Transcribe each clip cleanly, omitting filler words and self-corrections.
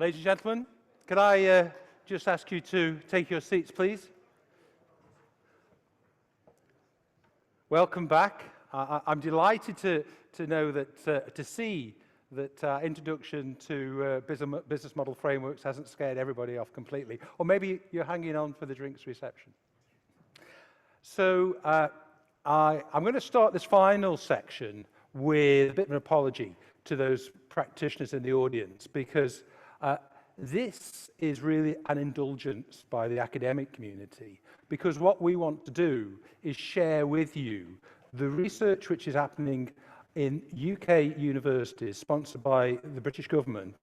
Ladies and gentlemen, could I just ask you to take your seats, please? Welcome back. I'm delighted to know that, to see that introduction to business model frameworks hasn't scared everybody off completely. Or maybe you're hanging on for the drinks reception. So I'm going to start this final section with a bit of an apology to those practitioners in the audience, because this is really an indulgence by the academic community, because what we want to do is share with you the research which is happening in UK universities sponsored by the British government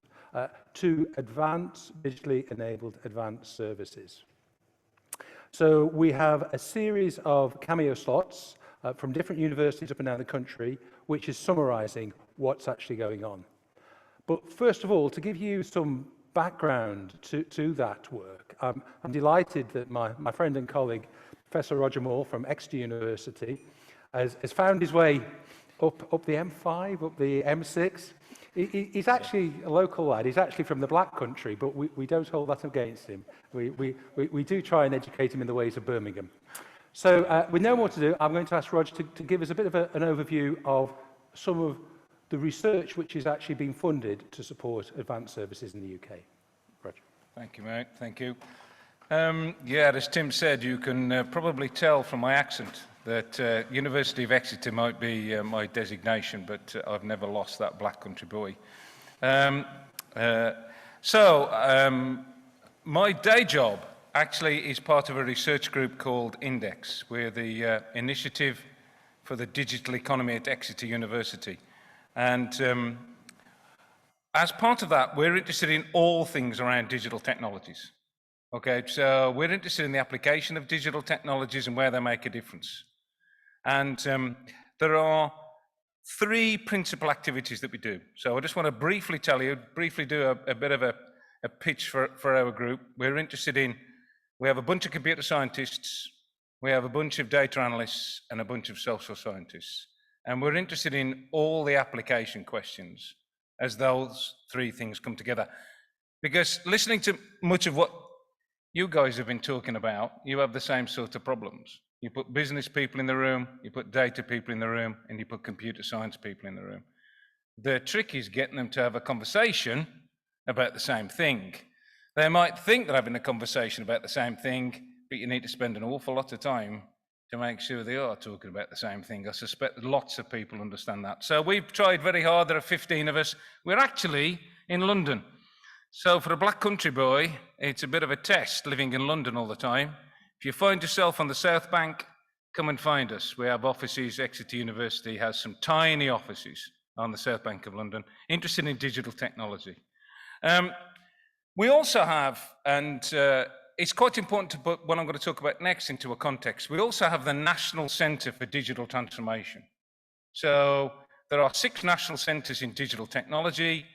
to advance digitally enabled advanced services. So we have a series of cameo slots from different universities up and down the country, which is summarising what's actually going on. But first of all, to give you some background to that work, I'm delighted that my friend and colleague, Professor Roger Moore from Exeter University, has found his way up the M5, up the M6. He's actually a local lad. He's actually from the Black Country, but we don't hold that against him. We do try and educate him in the ways of Birmingham. So with no more to do, I'm going to ask Roger to give us a bit of an overview of some of the research which is actually being funded to support advanced services in the UK. Roger. Thank you, mate. Thank you. Yeah, as Tim said, you can probably tell from my accent that University of Exeter might be my designation, but I've never lost that Black Country boy. My day job actually is part of a research group called Index. We're the initiative for the digital economy at Exeter University. And as part of that, we're interested in all things around digital technologies. Okay, so we're interested in the application of digital technologies and where they make a difference. And there are three principal activities that we do. So I just want to briefly do a bit of a pitch for our group. We're interested in, we have a bunch of computer scientists, we have a bunch of data analysts, and a bunch of social scientists. And we're interested in all the application questions as those three things come together. Because listening to much of what you guys have been talking about, you have the same sort of problems. You put business people in the room, you put data people in the room, and you put computer science people in the room. The trick is getting them to have a conversation about the same thing. They might think they're having a conversation about the same thing, but you need to spend an awful lot of time to make sure they are talking about the same thing. I suspect lots of people understand that. So we've tried very hard. There are 15 of us. We're actually in London. So for a Black Country boy, it's a bit of a test living in London all the time. If you find yourself on the South Bank, come and find us. We have offices. Exeter University has some tiny offices on the South Bank of London, interested in digital technology. We also have, and it's quite important to put what I'm going to talk about next into a context. We also have the National Centre for Digital Transformation. So there are 6 national centres in digital technology.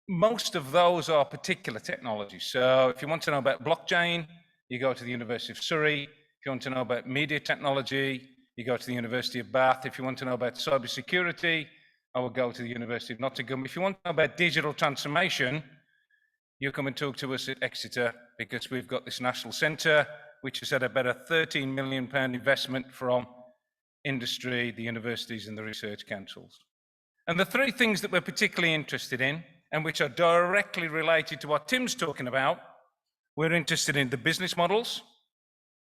Most of those are particular technologies. So if you want to know about blockchain, you go to the University of Surrey. If you want to know about media technology, you go to the University of Bath. If you want to know about cybersecurity, I will go to the University of Nottingham. If you want to know about digital transformation, you come and talk to us at Exeter, because we've got this national centre, which has had about a £13 million investment from industry, the universities and the research councils. And the 3 things that we're particularly interested in, and which are directly related to what Tim's talking about, we're interested in the business models.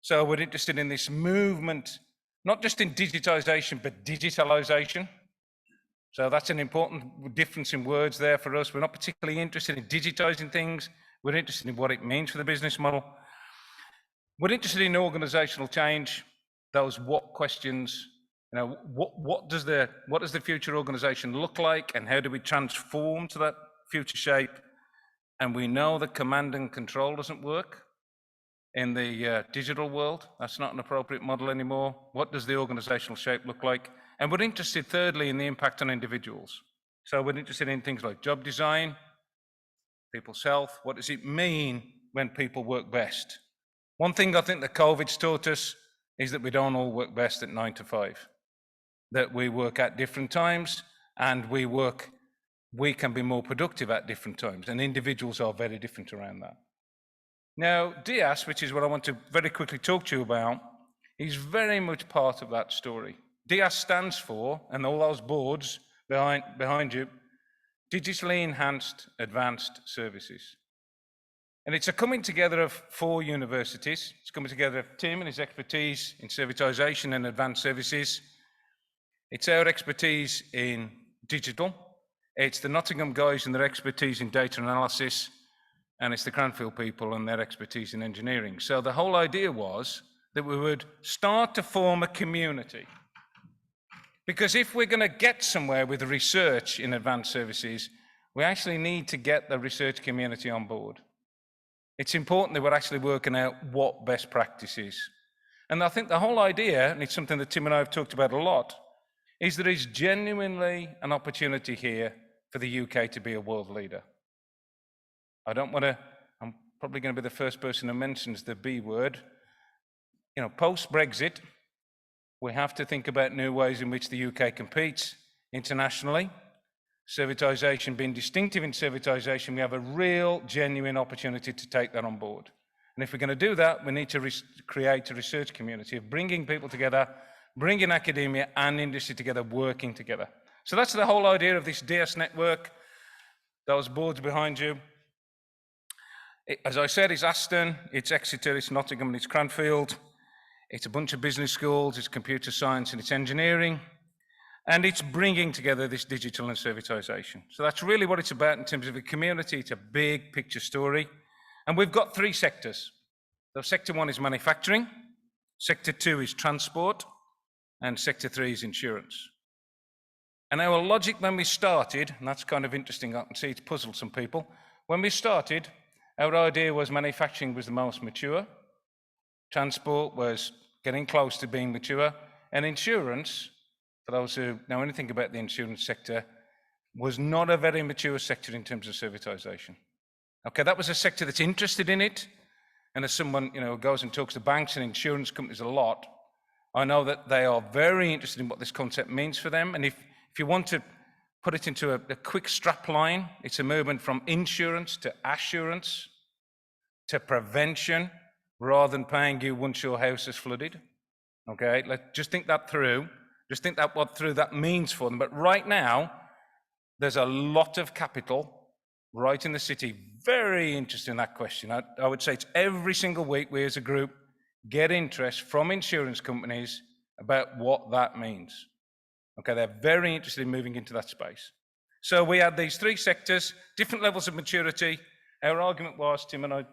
So we're interested in this movement, not just in digitisation, but digitalisation. So that's an important difference in words there for us. We're not particularly interested in digitising things. We're interested in what it means for the business model. We're interested in organisational change, those what questions. You know, what does the future organisation look like, and how do we transform to that future shape? And we know that command and control doesn't work in the digital world. That's not an appropriate model anymore. What does the organisational shape look like? And we're interested, thirdly, in the impact on individuals. So we're interested in things like job design, people's health. What does it mean when people work best? One thing I think that COVID's taught us is that we don't all work best at 9 to 5. That we work at different times, and we work we can be more productive at different times, and individuals are very different around that. Now, DIAS, which is what I want to very quickly talk to you about, is very much part of that story. DIAS stands for, and all those boards behind you, Digitally Enhanced Advanced Services. And it's a coming together of 4 universities. It's coming together of Tim and his expertise in servitization and advanced services. It's our expertise in digital. It's the Nottingham guys and their expertise in data analysis. And it's the Cranfield people and their expertise in engineering. So the whole idea was that we would start to form a community. Because if we're going to get somewhere with research in advanced services, we actually need to get the research community on board. It's important that we're actually working out what best practice is. And I think the whole idea, and it's something that Tim and I have talked about a lot, is there is genuinely an opportunity here for the UK to be a world leader. I'm probably going to be the first person who mentions the B word. You know, post-Brexit, we have to think about new ways in which the UK competes internationally. Servitization being distinctive in servitization, we have a real, genuine opportunity to take that on board. And if we're going to do that, we need to create a research community of bringing people together, bringing academia and industry together, working together. So that's the whole idea of this DIAS network. Those boards behind you. As I said, it's Aston, it's Exeter, it's Nottingham, and it's Cranfield. It's a bunch of business schools, it's computer science, and it's engineering. And it's bringing together this digital and servitization. So that's really what it's about in terms of a community. It's a big picture story. And we've got 3 sectors. So sector 1 is manufacturing, sector 2 is transport, and sector 3 is insurance. And our logic when we started, and that's kind of interesting, I can see it's puzzled some people. When we started, our idea was manufacturing was the most mature, transport was getting close to being mature, and insurance, for those who know anything about the insurance sector, was not a very mature sector in terms of servitization. Okay, that was a sector that's interested in it, and as someone who goes and talks to banks and insurance companies a lot, I know that they are very interested in what this concept means for them. And if you want to put it into a quick strap line, it's a movement from insurance to assurance to prevention, rather than paying you once your house is flooded. Okay, just think that through. Just think that what through that means for them. But right now, there's a lot of capital right in the city, very interested in that question. I would say it's every single week we as a group get interest from insurance companies about what that means. Okay, they're very interested in moving into that space. So we had these 3 sectors, different levels of maturity. Our argument was, Tim and I,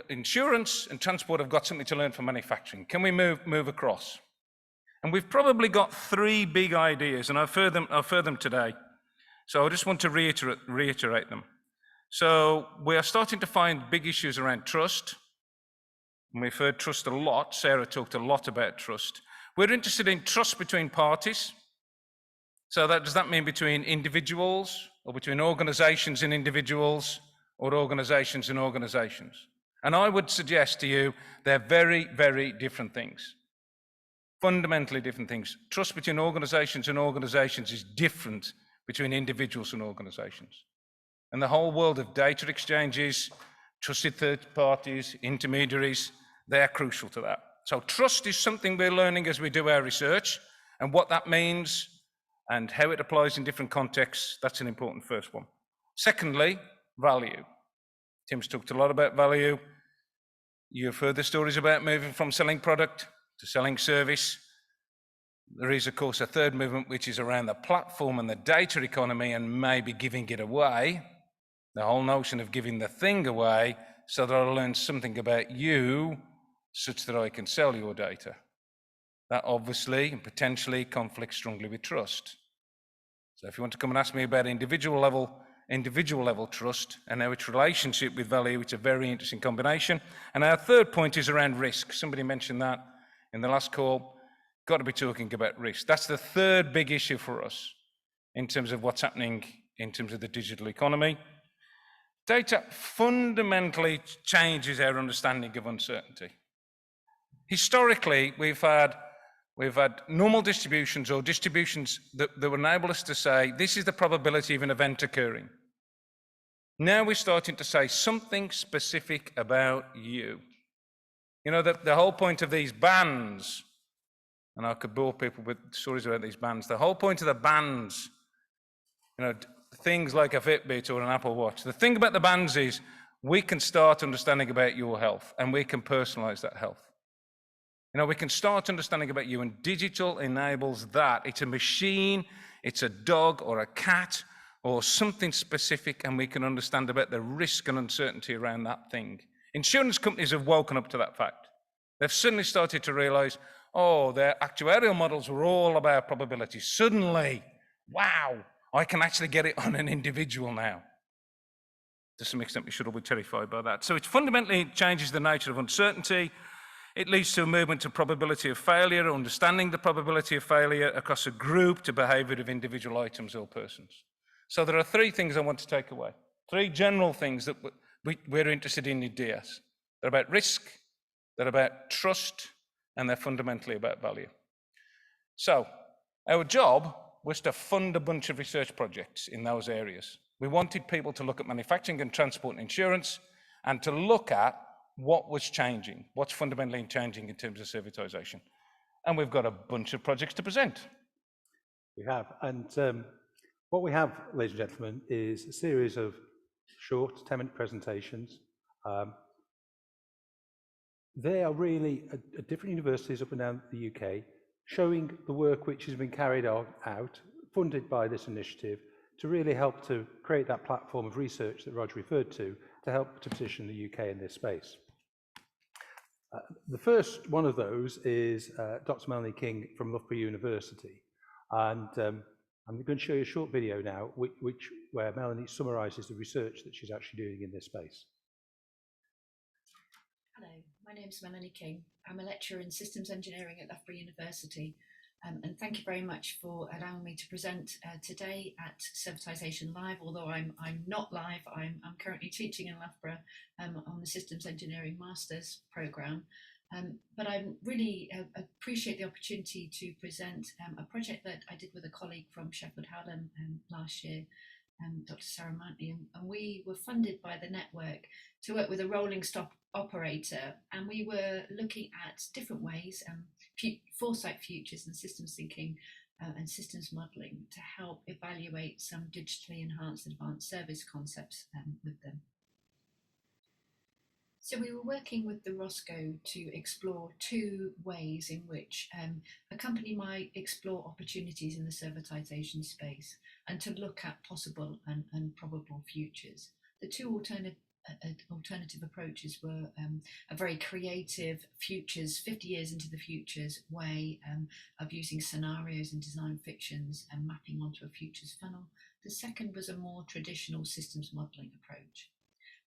insurance and transport have got something to learn from manufacturing. Can we move across? And we've probably got 3 big ideas, and I've heard them today. So I just want to reiterate them. So we are starting to find big issues around trust. And we've heard trust a lot. Sarah talked a lot about trust. We're interested in trust between parties. So does that mean between individuals, or between organizations and individuals, or organizations and organizations? And I would suggest to you they're very, very different things. Fundamentally different things. Trust between organizations and organizations is different between individuals and organizations. And the whole world of data exchanges, trusted third parties, intermediaries, they're crucial to that. So trust is something we're learning as we do our research, and what that means and how it applies in different contexts, that's an important first one. Secondly, value. Tim's talked a lot about value. You've heard the stories about moving from selling product to selling service. There is, of course, a third movement, which is around the platform and the data economy and maybe giving it away. The whole notion of giving the thing away so that I learn something about you such that I can sell your data. That obviously and potentially conflicts strongly with trust. So if you want to come and ask me about individual level trust and how its relationship with value, it's a very interesting combination. And our third point is around risk. Somebody mentioned that in the last call. Got to be talking about risk. That's the third big issue for us in terms of what's happening in terms of the digital economy. Data fundamentally changes our understanding of uncertainty. Historically, we've had We've had normal distributions or distributions that will enable us to say, this is the probability of an event occurring. Now we're starting to say something specific about you. You know, the whole point of these bands, and I could bore people with stories about these bands, the whole point of the bands, you know, things like a Fitbit or an Apple Watch, the thing about the bands is we can start understanding about your health and we can personalize that health. You know, we can start understanding about you, and digital enables that. It's a machine, it's a dog or a cat or something specific, and we can understand about the risk and uncertainty around that thing. Insurance companies have woken up to that fact. They've suddenly started to realize, oh, their actuarial models were all about probability. Suddenly, wow, I can actually get it on an individual now. To some extent, we should all be terrified by that. So it fundamentally changes the nature of uncertainty. It leads to a movement to probability of failure, understanding the probability of failure across a group to behavior of individual items or persons. So there are three things I want to take away. Three general things that we're interested in DS. They're about risk, they're about trust, and they're fundamentally about value. So our job was to fund a bunch of research projects in those areas. We wanted people to look at manufacturing and transport and insurance, and to look at what was changing, what's fundamentally changing in terms of servitization. And we've got a bunch of projects to present. We have, and what we have, ladies and gentlemen, is a series of short 10-minute presentations. They are really at different universities up and down the UK, showing the work which has been carried out, funded by this initiative, to really help to create that platform of research that Roger referred to help to position the UK in this space. The first one of those is Dr. Melanie King from Loughborough University, and I'm going to show you a short video now where Melanie summarises the research that she's actually doing in this space. Hello, my name is Melanie King. I'm a lecturer in systems engineering at Loughborough University, and thank you very much for allowing me to present today at Servitization Live. Although I'm not live, I'm currently teaching in Loughborough on the Systems Engineering Masters programme. But I really appreciate the opportunity to present a project that I did with a colleague from Sheffield Hallam last year, Dr. Sarah Mountney, and we were funded by the network to work with a rolling stock operator, and we were looking at different ways, foresight futures and systems thinking and systems modelling to help evaluate some digitally enhanced advanced service concepts with them. So we were working with the Roscoe to explore two ways in which a company might explore opportunities in the servitization space and to look at possible and probable futures. The two alternative approaches were a very creative futures, 50 years into the futures way of using scenarios and design fictions and mapping onto a futures funnel. The second was a more traditional systems modelling approach.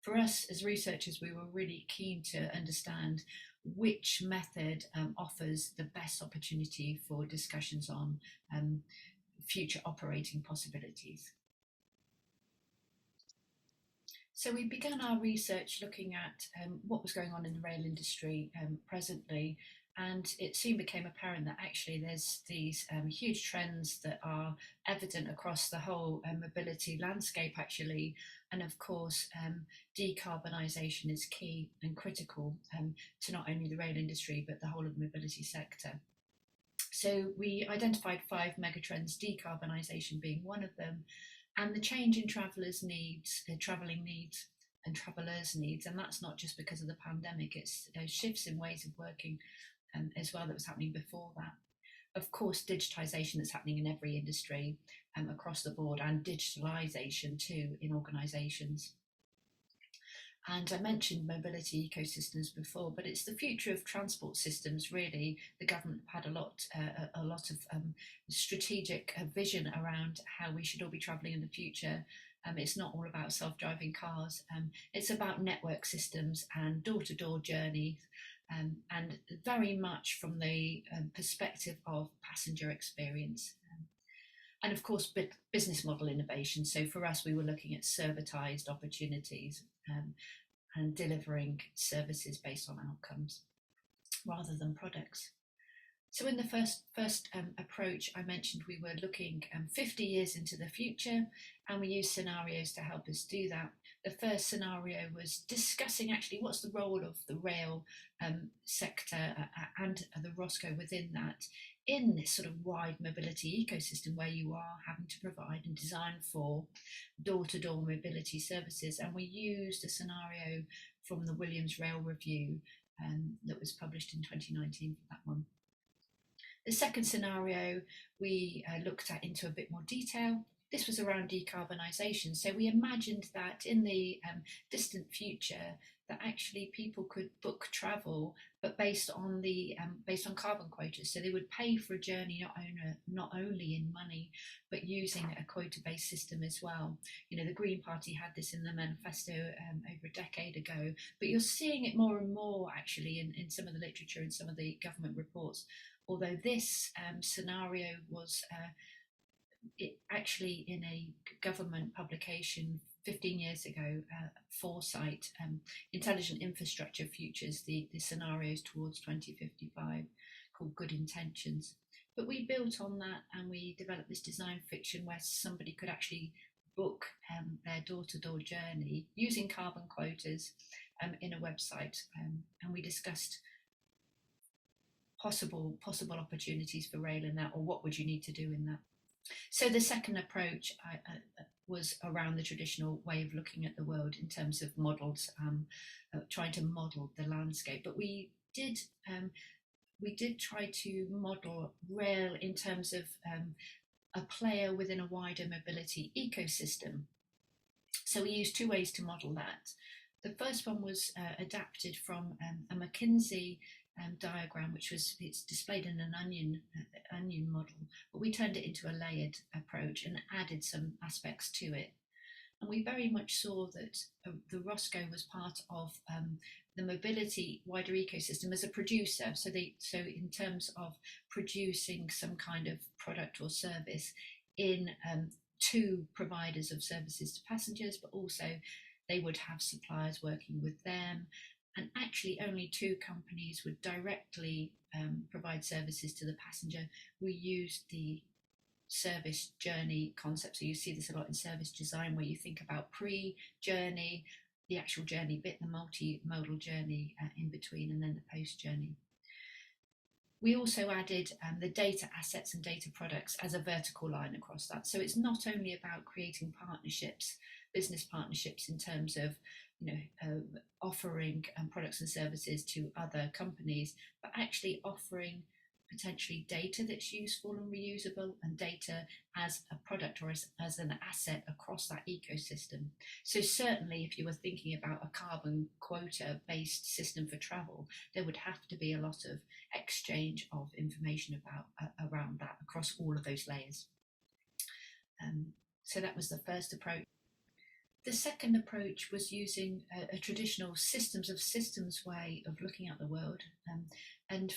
For us as researchers, we were really keen to understand which method offers the best opportunity for discussions on future operating possibilities. So we began our research looking at what was going on in the rail industry presently, and it soon became apparent that actually there's these huge trends that are evident across the whole mobility landscape actually, and of course decarbonisation is key and critical to not only the rail industry but the whole of the mobility sector. So we identified 5 megatrends, decarbonisation being one of them, and the change in travellers' needs, travelling needs and travellers' needs, and that's not just because of the pandemic, it's shifts in ways of working as well that was happening before that. Of course, digitisation that's happening in every industry across the board, and digitalisation too in organisations. And I mentioned mobility ecosystems before, but it's the future of transport systems really. The government had a lot of strategic vision around how we should all be travelling in the future. It's not all about self-driving cars. It's about network systems and door-to-door journeys, and very much from the perspective of passenger experience. And of course, business model innovation. So for us, we were looking at servitized opportunities and delivering services based on outcomes rather than products. So in the first approach, I mentioned we were looking 50 years into the future, and we used scenarios to help us do that. The first scenario was discussing actually what's the role of the rail sector and the Roscoe within that in this sort of wide mobility ecosystem where you are having to provide and design for door-to-door mobility services. And we used a scenario from the Williams Rail Review that was published in 2019 for that one. The second scenario we looked at into a bit more detail. This was around decarbonisation. So we imagined that in the distant future, that actually people could book travel, but based on carbon quotas. So they would pay for a journey not only in money, but using a quota-based system as well. You know, the Green Party had this in the manifesto over a decade ago, but you're seeing it more and more actually in some of the literature and some of the government reports. Although this scenario was actually in a government publication 15 years ago, Foresight, Intelligent Infrastructure Futures, the scenarios towards 2055, called Good Intentions. But we built on that and we developed this design fiction where somebody could actually book their door-to-door journey using carbon quotas in a website. And we discussed possible opportunities for rail in that, or what would you need to do in that. So the second approach was around the traditional way of looking at the world in terms of models, trying to model the landscape. But we did try to model rail in terms of a player within a wider mobility ecosystem. So we used two ways to model that. The first one was adapted from a McKinsey diagram, which was displayed in an onion model, but we turned it into a layered approach and added some aspects to it. And we very much saw that the Roscoe was part of the mobility wider ecosystem as a producer. So in terms of producing some kind of product or service in to providers of services to passengers, but also they would have suppliers working with them. And actually only two companies would directly provide services to the passenger. We used the service journey concept. So you see this a lot in service design, where you think about pre-journey, the actual journey bit, the multimodal journey in between, and then the post-journey. We also added the data assets and data products as a vertical line across that. So it's not only about creating partnerships, business partnerships in terms of offering products and services to other companies, but actually offering potentially data that's useful and reusable, and data as a product or as an asset across that ecosystem. So certainly if you were thinking about a carbon quota based system for travel, there would have to be a lot of exchange of information around that across all of those layers. So that was the first approach. The second approach was using a traditional systems of systems way of looking at the world, and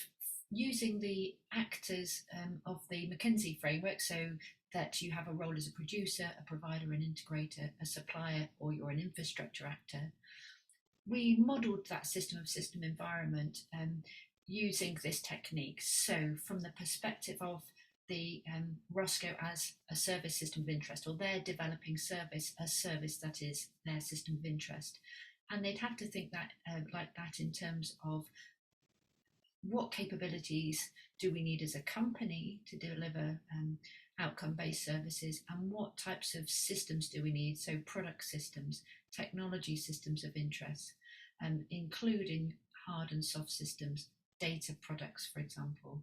using the actors of the McKinsey framework, so that you have a role as a producer, a provider, an integrator, a supplier, or you're an infrastructure actor. We modelled that system of system environment using this technique. So from the perspective of the Roscoe as a service system of interest, or they're developing a service that is their system of interest. And they'd have to think that like that in terms of what capabilities do we need as a company to deliver outcome-based services, and what types of systems do we need? So product systems, technology systems of interest, including hard and soft systems, data products, for example.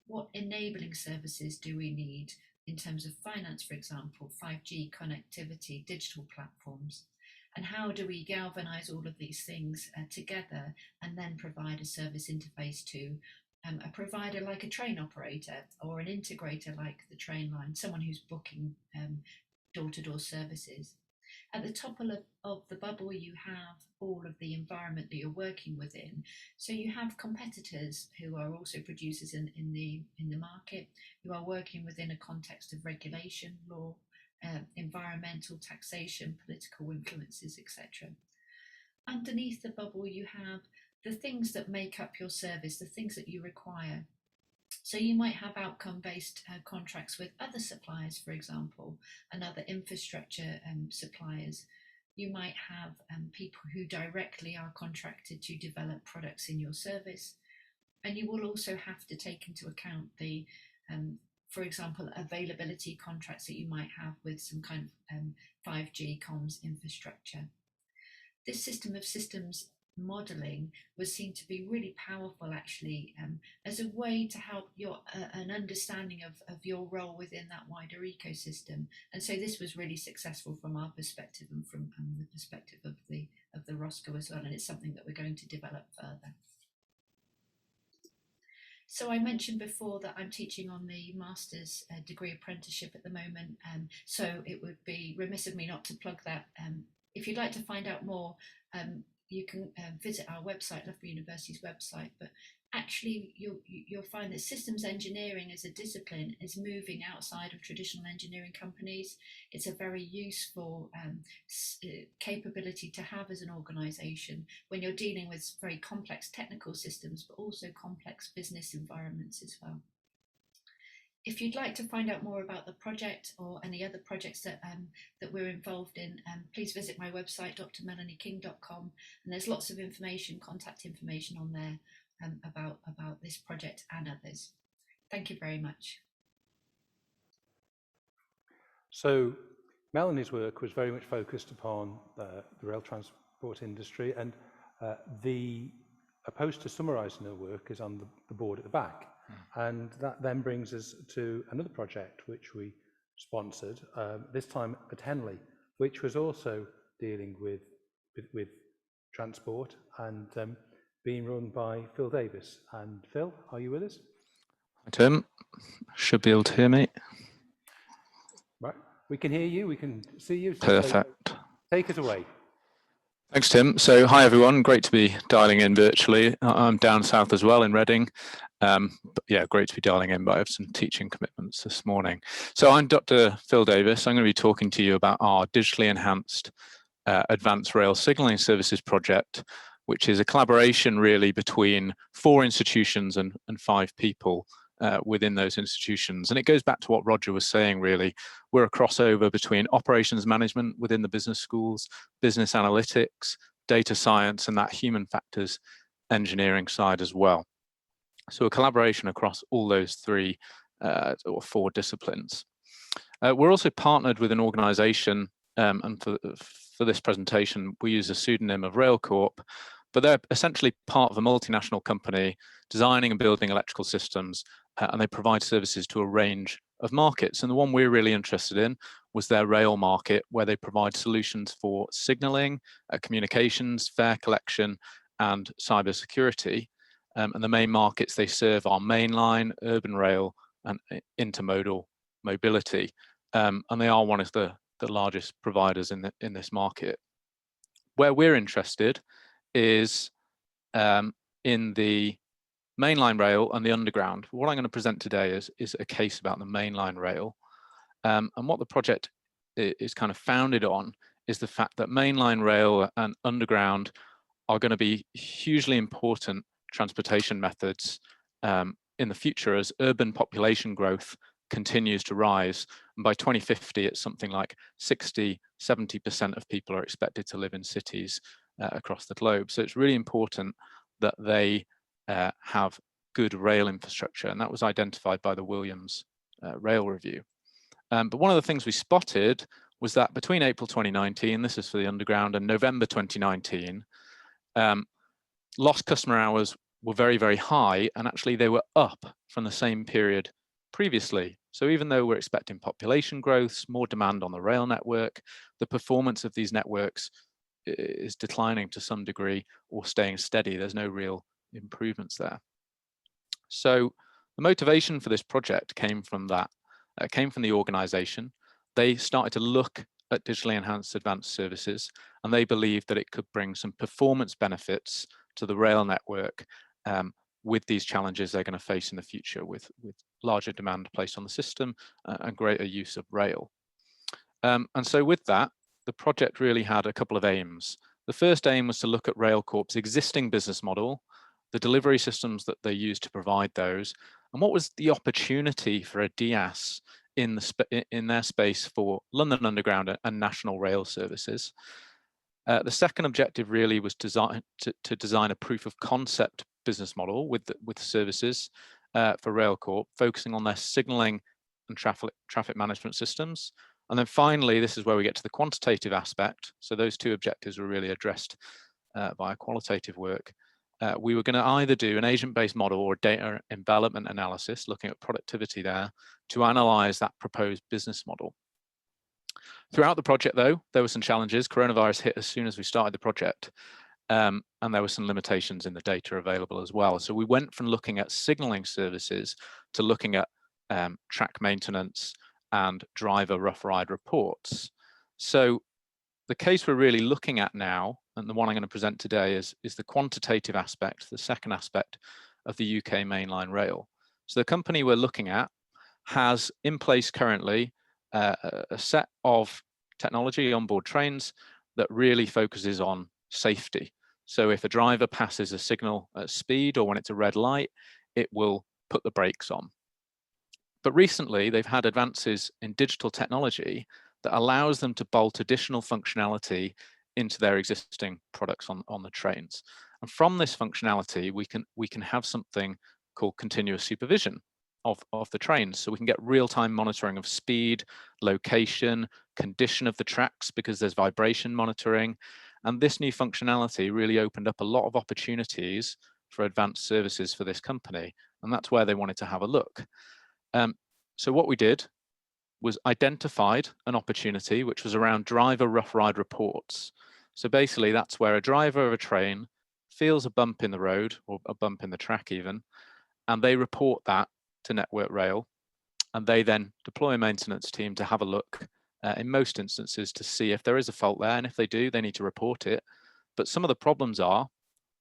What enabling services do we need in terms of finance, for example, 5G connectivity, digital platforms? And how do we galvanize all of these things together and then provide a service interface to a provider like a train operator, or an integrator like the train line, someone who's booking door-to-door services? At the top of the bubble, you have all of the environment that you're working within. So you have competitors who are also producers in the market, who are working within a context of regulation, law, environmental, taxation, political influences, etc. Underneath the bubble, you have the things that make up your service, the things that you require. So you might have outcome-based contracts with other suppliers, for example, and other infrastructure suppliers. You might have people who directly are contracted to develop products in your service. And you will also have to take into account the, for example, availability contracts that you might have with some kind of 5G comms infrastructure. This system of systems modeling was seen to be really powerful, actually, as a way to help your an understanding of your role within that wider ecosystem. And so this was really successful from our perspective and from the perspective of the ROSCO as well. And it's something that we're going to develop further. So I mentioned before that I'm teaching on the master's degree apprenticeship at the moment, so it would be remiss of me not to plug that. If you'd like to find out more, you can visit our website, Loughborough University's website, but actually you'll find that systems engineering as a discipline is moving outside of traditional engineering companies. It's a very useful capability to have as an organisation when you're dealing with very complex technical systems, but also complex business environments as well. If you'd like to find out more about the project or any other projects that we're involved in, please visit my website, drmelanieking.com, and there's lots of information, contact information on there about this project and others. Thank you very much. So Melanie's work was very much focused upon the rail transport industry, and the poster summarising her work is on the board at the back. And that then brings us to another project which we sponsored, this time at Henley, which was also dealing with transport and being run by Phil Davis. And Phil, are you with us? Hi Tim, should be able to hear me. Right, we can hear you, we can see you. So Perfect. Take us away. Thanks Tim. So hi everyone, great to be dialing in virtually. I'm down south as well in Reading. But yeah, great to be dialing in, but I have some teaching commitments this morning. So I'm Dr. Phil Davis. I'm going to be talking to you about our digitally enhanced advanced rail signalling services project, which is a collaboration really between 4 institutions and 5 people within those institutions. And it goes back to what Roger was saying, really. We're a crossover between operations management within the business schools, business analytics, data science, and that human factors engineering side as well. So a collaboration across all those 3 or 4 disciplines. We're also partnered with an organization, and for this presentation, we use a pseudonym of RailCorp, but they're essentially part of a multinational company designing and building electrical systems, and they provide services to a range of markets. And the one we're really interested in was their rail market, where they provide solutions for signaling, communications, fare collection, and cybersecurity. And the main markets they serve are mainline, urban rail, and intermodal mobility. And they are one of the largest providers in this market. Where we're interested is in the mainline rail and the underground. What I'm going to present today is a case about the mainline rail. And what the project is kind of founded on is the fact that mainline rail and underground are going to be hugely important transportation methods in the future as urban population growth continues to rise. And by 2050, it's something like 60–70% of people are expected to live in cities across the globe. So it's really important that they have good rail infrastructure, and that was identified by the Williams Rail Review. But one of the things we spotted was that between April 2019, this is for the underground, and November 2019, lost customer hours were very, very high, and actually they were up from the same period previously. So even though we're expecting population growth, more demand on the rail network, the performance of these networks is declining to some degree or staying steady. There's no real improvements there. So the motivation for this project came from that. It came from the organization. They started to look at digitally enhanced advanced services, and they believed that it could bring some performance benefits to the rail network with these challenges they're going to face in the future with larger demand placed on the system and greater use of rail. And so with that, the project really had a couple of aims. The first aim was to look at RailCorp's existing business model, the delivery systems that they use to provide those, And what was the opportunity for a DIAS in their space for London Underground and National Rail services? The second objective really was to design a proof of concept business model with services for Railcorp, focusing on their signalling and traffic management systems. And then finally, this is where we get to the quantitative aspect. So those two objectives were really addressed via qualitative work. We were going to either do an agent-based model or data envelopment analysis, looking at productivity there, to analyze that proposed business model. Throughout the project, though, there were some challenges. Coronavirus hit as soon as we started the project, and there were some limitations in the data available as well. So we went from looking at signaling services to looking at track maintenance and driver rough ride reports. So the case we're really looking at now, and the one I'm going to present today, is the quantitative aspect, the second aspect of the UK mainline rail. So the company we're looking at has in place currently a set of technology on board trains that really focuses on safety. So if a driver passes a signal at speed or when it's a red light, it will put the brakes on. But recently, they've had advances in digital technology that allows them to bolt additional functionality into their existing products on the trains. And from this functionality, we can have something called continuous supervision of the trains. So we can get real-time monitoring of speed, location, condition of the tracks, because there's vibration monitoring. And this new functionality really opened up a lot of opportunities for advanced services for this company. And that's where they wanted to have a look. So what we did was identified an opportunity which was around driver rough ride reports. So basically that's where a driver of a train feels a bump in the road or a bump in the track even, and they report that to Network Rail, and they then deploy a maintenance team to have a look in most instances to see if there is a fault there, and if they do, they need to report it. But some of the problems are,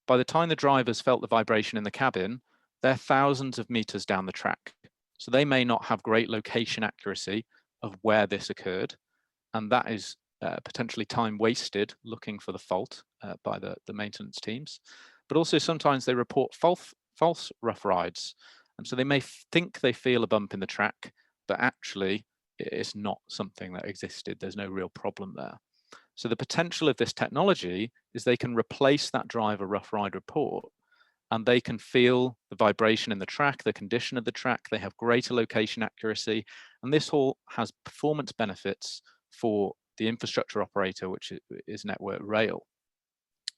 by the time the drivers felt the vibration in the cabin, they're thousands of meters down the track. So they may not have great location accuracy of where this occurred, and that is potentially time wasted looking for the fault by the maintenance teams. But also sometimes they report false rough rides, and so they may think they feel a bump in the track, but actually it's not something that existed. There's no real problem there. So the potential of this technology is they can replace that driver rough ride report, and they can feel the vibration in the track, the condition of the track, they have greater location accuracy, and this all has performance benefits for the infrastructure operator, which is Network Rail.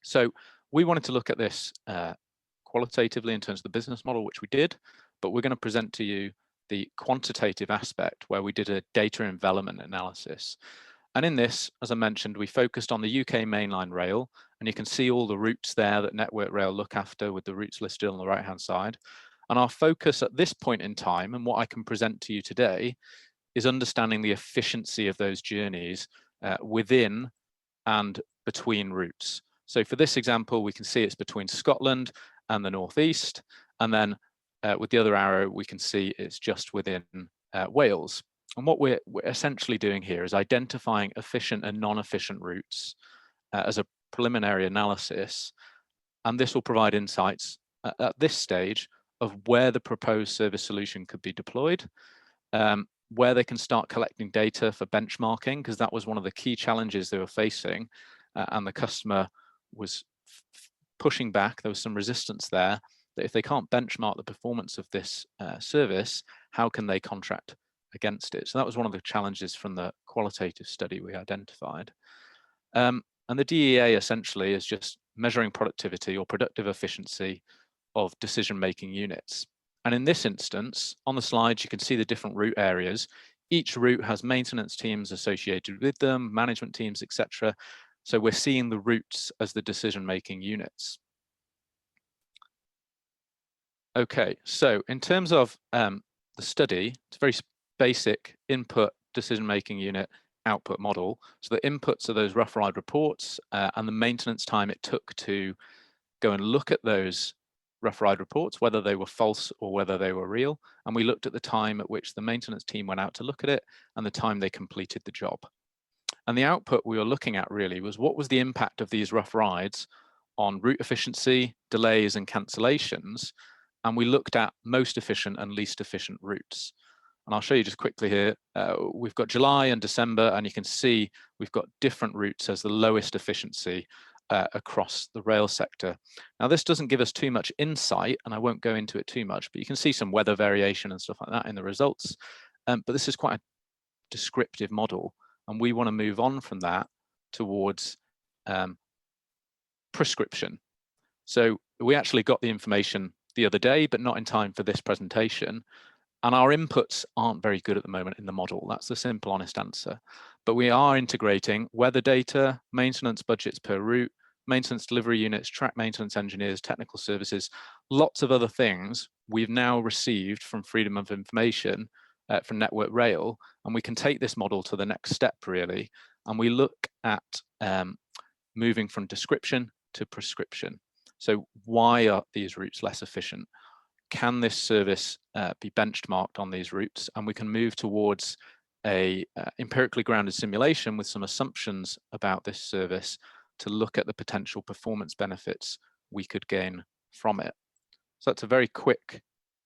So we wanted to look at this qualitatively in terms of the business model, which we did, but we're going to present to you the quantitative aspect where we did a data envelopment analysis. And in this, as I mentioned, we focused on the UK mainline rail, and you can see all the routes there that Network Rail look after with the routes listed on the right-hand side. And our focus at this point in time, and what I can present to you today, is understanding the efficiency of those journeys within and between routes. So for this example, we can see it's between Scotland and the northeast, and then with the other arrow, we can see it's just within Wales. And what we're essentially doing here is identifying efficient and non-efficient routes as a preliminary analysis, and this will provide insights at this stage of where the proposed service solution could be deployed, where they can start collecting data for benchmarking, because that was one of the key challenges they were facing, and the customer was pushing back. There was some resistance there, that if they can't benchmark the performance of this service, how can they contract against it? So that was one of the challenges from the qualitative study we identified. And the DEA essentially is just measuring productivity or productive efficiency of decision-making units. And in this instance, on the slides, you can see the different route areas. Each route has maintenance teams associated with them, management teams, etc. So we're seeing the routes as the decision-making units. Okay, so in terms of the study, it's a very basic input decision-making unit output model. So the inputs are those rough ride reports and the maintenance time it took to go and look at those rough ride reports, whether they were false or whether they were real. And we looked at the time at which the maintenance team went out to look at it and the time they completed the job. And the output we were looking at really was what was the impact of these rough rides on route efficiency, delays and cancellations, and we looked at most efficient and least efficient routes. And I'll show you just quickly here. We've got July and December, and you can see we've got different routes as the lowest efficiency across the rail sector. Now, this doesn't give us too much insight, and I won't go into it too much, but you can see some weather variation and stuff like that in the results. But this is quite a descriptive model, and we want to move on from that towards prescription. So we actually got the information the other day, but not in time for this presentation. And our inputs aren't very good at the moment in the model. That's the simple, honest answer. But we are integrating weather data, maintenance budgets per route, maintenance delivery units, track maintenance engineers, technical services, lots of other things we've now received from Freedom of Information from Network Rail. And we can take this model to the next step, really. And we look at moving from description to prescription. So why are these routes less efficient? Can this service be benchmarked on these routes? And we can move towards a empirically grounded simulation with some assumptions about this service to look at the potential performance benefits we could gain from it. So that's a very quick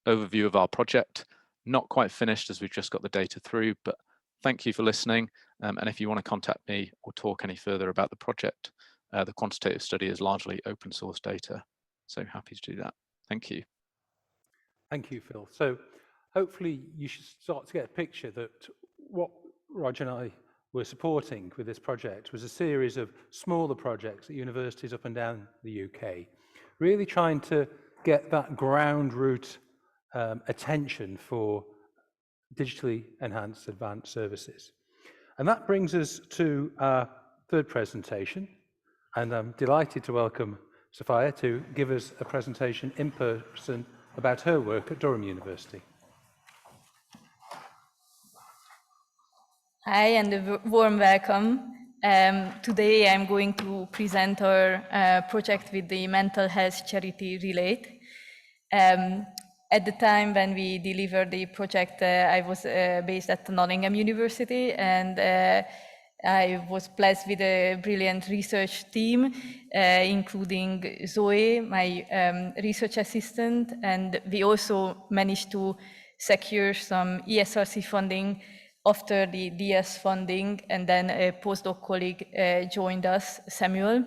overview of our project. Not quite finished as we've just got the data through, but thank you for listening. And if you want to contact me or talk any further about the project, the quantitative study is largely open source data. So happy to do that. Thank you. Thank you, Phil. So hopefully you should start to get a picture that what Roger and I were supporting with this project was a series of smaller projects at universities up and down the UK, really trying to get that ground root attention for digitally enhanced advanced services. And that brings us to our third presentation. And I'm delighted to welcome Sophia to give us a presentation in person about her work at Durham University. Hi, and a warm welcome. Today I'm going to present our project with the mental health charity Relate. At the time when we delivered the project, I was based at Nottingham University, and I was blessed with a brilliant research team, including Zoe, my research assistant, and we also managed to secure some ESRC funding after the DS funding, and then a postdoc colleague joined us, Samuel.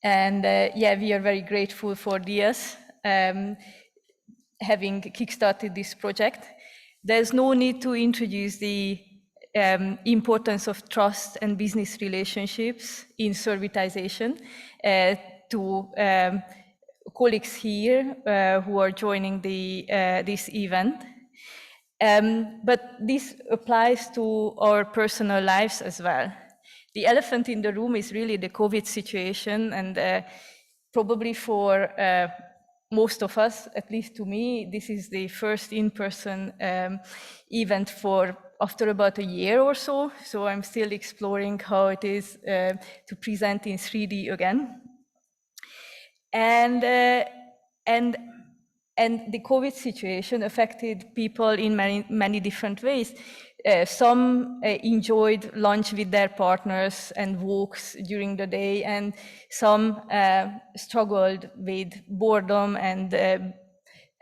And yeah, we are very grateful for DS having kickstarted this project. There's no need to introduce the importance of trust and business relationships in servitization to colleagues here who are joining this event. But this applies to our personal lives as well. The elephant in the room is really the COVID situation, and probably for most of us, at least to me, this is the first in-person event for after about a year or so. So I'm still exploring how it is to present in 3D again. And the COVID situation affected people in many different ways. Some enjoyed lunch with their partners and walks during the day, and some struggled with boredom and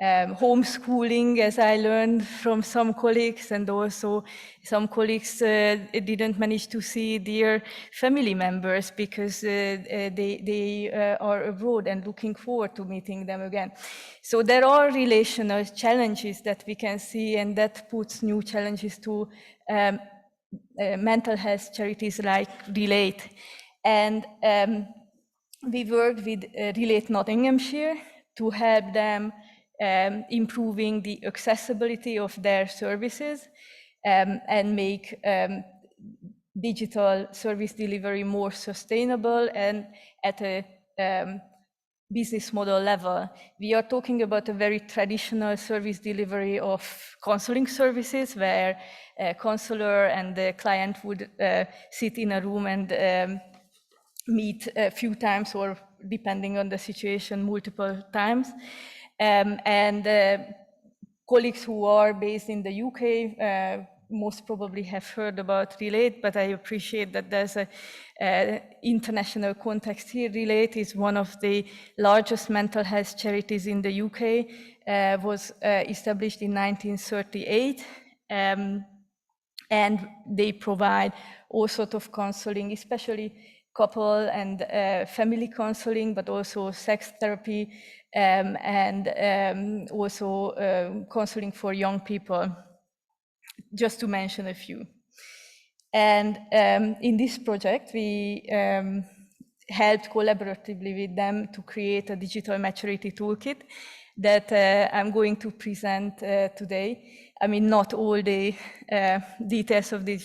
homeschooling, as I learned from some colleagues, and also some colleagues didn't manage to see their family members because they are abroad and looking forward to meeting them again. So there are relational challenges that we can see, and that puts new challenges to mental health charities like Relate. And we worked with Relate Nottinghamshire to help them improving the accessibility of their services and make digital service delivery more sustainable and at a business model level. We are talking about a very traditional service delivery of counseling services, where a counselor and the client would sit in a room and meet a few times, or depending on the situation, multiple times. And colleagues who are based in the UK most probably have heard about Relate, but I appreciate that there's a international context here. Relate is one of the largest mental health charities in the UK, was established in 1938. And they provide all sorts of counseling, especially couple and family counseling, but also sex therapy, and also counseling for young people, just to mention a few. And in this project, we helped collaboratively with them to create a digital maturity toolkit that I'm going to present today. I mean, not all the details of the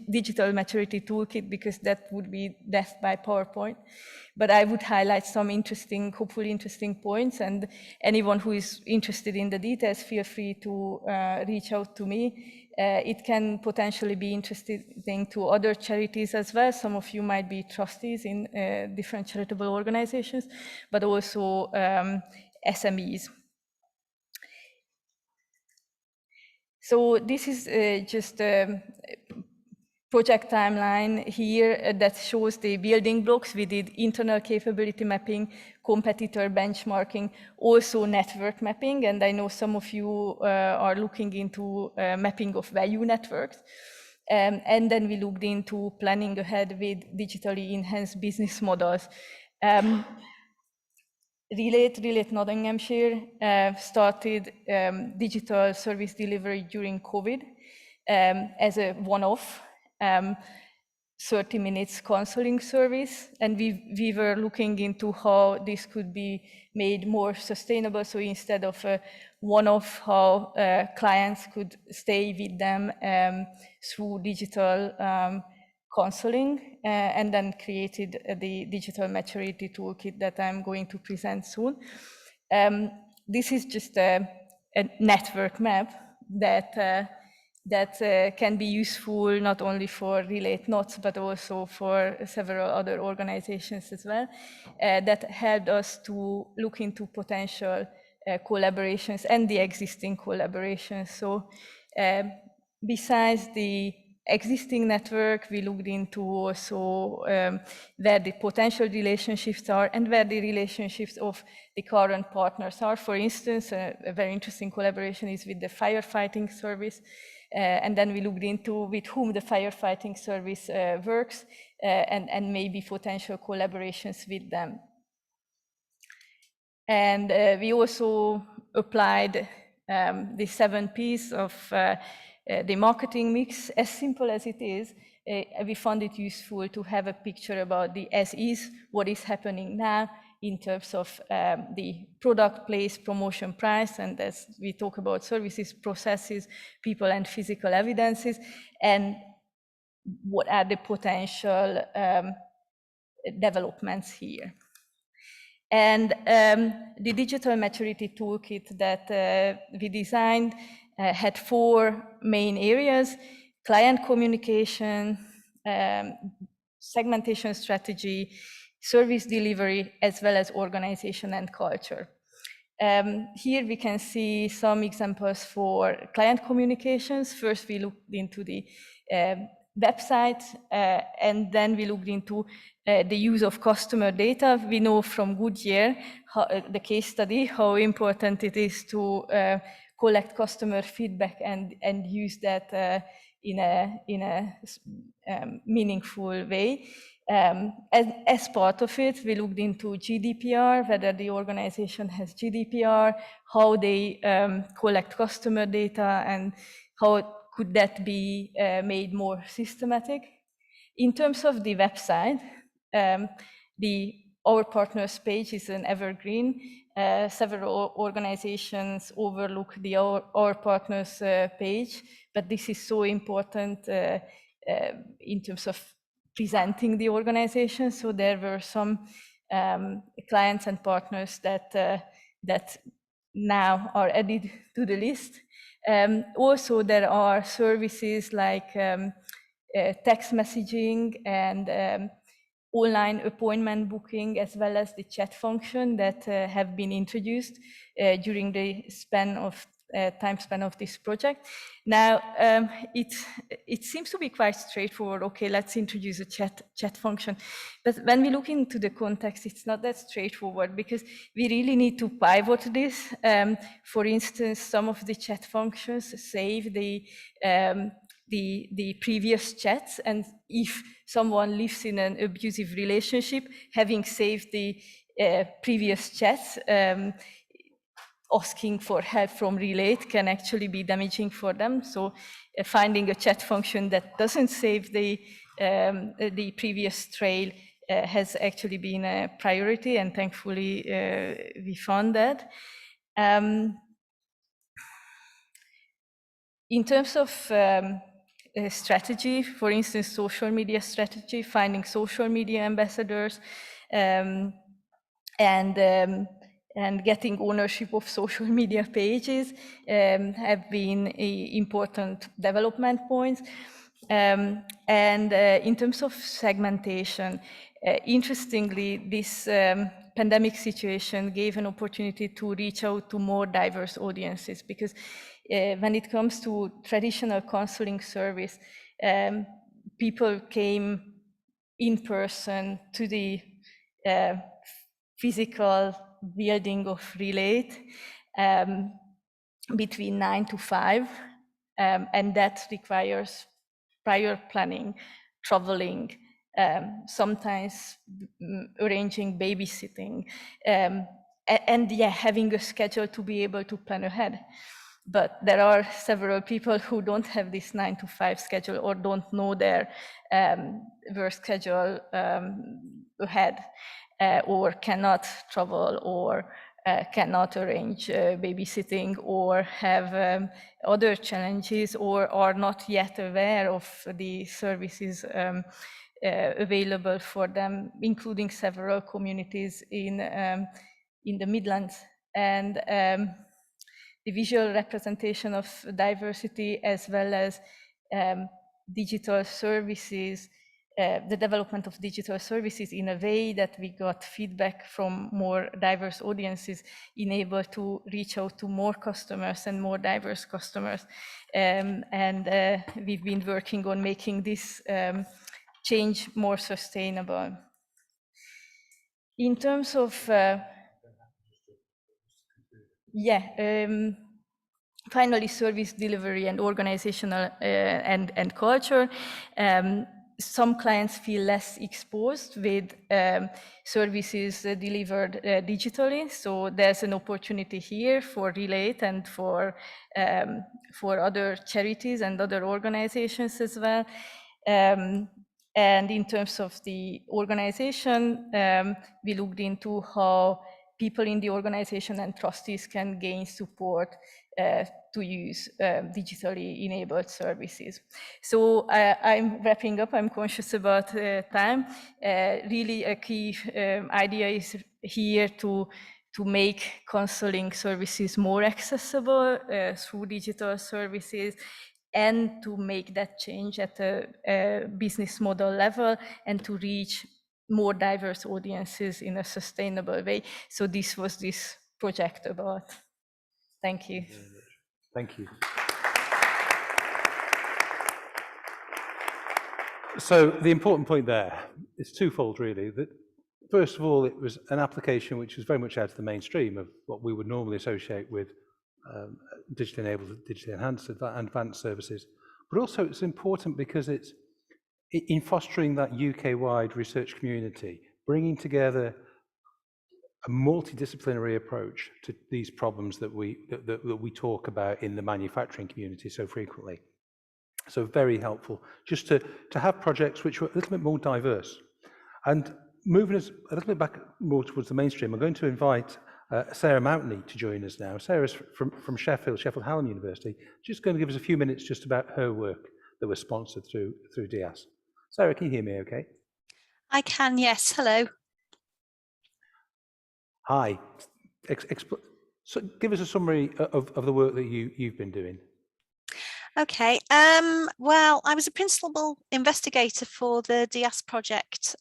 digital maturity toolkit, because that would be death by PowerPoint. But I would highlight some interesting, hopefully interesting points. And anyone who is interested in the details, feel free to reach out to me. It can potentially be interesting to other charities as well. Some of you might be trustees in different charitable organizations, but also SMEs. So this is just a project timeline here that shows the building blocks. We did internal capability mapping, competitor benchmarking, also network mapping, and I know some of you are looking into mapping of value networks. And then we looked into planning ahead with digitally enhanced business models. Relate Nottinghamshire started digital service delivery during COVID as a one-off 30 minutes counseling service. And we were looking into how this could be made more sustainable. So instead of a one-off, how clients could stay with them through digital counseling, and then created the digital maturity toolkit that I'm going to present soon. This is just a network map that can be useful not only for Relate Knots, but also for several other organizations as well, that helped us to look into potential collaborations and the existing collaborations. So besides the existing network, we looked into also where the potential relationships are and where the relationships of the current partners are. For instance, a very interesting collaboration is with the firefighting service. And then we looked into with whom the firefighting service works, and maybe potential collaborations with them. And we also applied the 7 Ps of the marketing mix. As simple as it is, we found it useful to have a picture about the as is, what is happening now in terms of the product, place, promotion, price, and as we talk about services, processes, people, and physical evidences, and what are the potential developments here. And the digital maturity toolkit that we designed had 4 main areas: client communication, segmentation strategy, service delivery, as well as organization and culture. Here we can see some examples for client communications. First, we looked into the website, and then we looked into the use of customer data. We know from Goodyear, the case study, how important it is to collect customer feedback and use that in a meaningful way. As part of it, we looked into GDPR, whether the organization has GDPR, how they collect customer data, and how could that be made more systematic. In terms of the website, our partners page is an evergreen. Several organizations overlook the our partners page, but this is so important in terms of presenting the organization. So there were some clients and partners that now are added to the list. Also, there are services like text messaging and online appointment booking, as well as the chat function that have been introduced during the span of time span of this project. Now, it seems to be quite straightforward. Okay, let's introduce a chat function. But when we look into the context, it's not that straightforward because we really need to pivot this. For instance, some of the chat functions save the previous chats, and if someone lives in an abusive relationship, having saved the previous chats, asking for help from Relate can actually be damaging for them. So finding a chat function that doesn't save the previous trail has actually been a priority, and thankfully we found that. In terms of strategy, for instance, social media strategy, finding social media ambassadors, and getting ownership of social media pages have been important development points. And in terms of segmentation, interestingly, this pandemic situation gave an opportunity to reach out to more diverse audiences, because when it comes to traditional counseling service, people came in person to the physical building of Relate between 9 to 5, and that requires prior planning, traveling, sometimes arranging babysitting, and yeah, having a schedule to be able to plan ahead. But there are several people who don't have this 9 to 5 schedule or don't know their work schedule ahead, or cannot travel, or cannot arrange babysitting, or have other challenges, or are not yet aware of the services available for them, including several communities in the Midlands. And the visual representation of diversity, as well as digital services, the development of digital services in a way that we got feedback from more diverse audiences, enabled to reach out to more customers and more diverse customers. And we've been working on making this change more sustainable. In terms of finally, service delivery and organizational and culture. Some clients feel less exposed with services delivered digitally, so there's an opportunity here for Relate and for other charities and other organizations as well. And in terms of the organization, we looked into how people in the organization and trustees can gain support to use digitally enabled services. So I'm wrapping up. I'm conscious about time. Really a key idea is here to make counseling services more accessible through digital services, and to make that change at a business model level, and to reach more diverse audiences in a sustainable way. So this was this project about. Thank you. Thank you. So the important point there is twofold, really. That first of all, it was an application which was very much out of the mainstream of what we would normally associate with digitally enabled, digitally enhanced, advanced services. But also it's important because it's in fostering that UK-wide research community, bringing together a multidisciplinary approach to these problems that we talk about in the manufacturing community so frequently. So very helpful just to have projects which were a little bit more diverse. And moving us a little bit back more towards the mainstream, I'm going to invite Sarah Mountney to join us now. Sarah's from Sheffield Hallam University, just going to give us a few minutes just about her work that was sponsored through DIAS. Sarah, can you hear me okay? I can, yes. Hello. Hi. So give us a summary of the work that you've been doing. Okay. Well, I was a principal investigator for the DIAS project,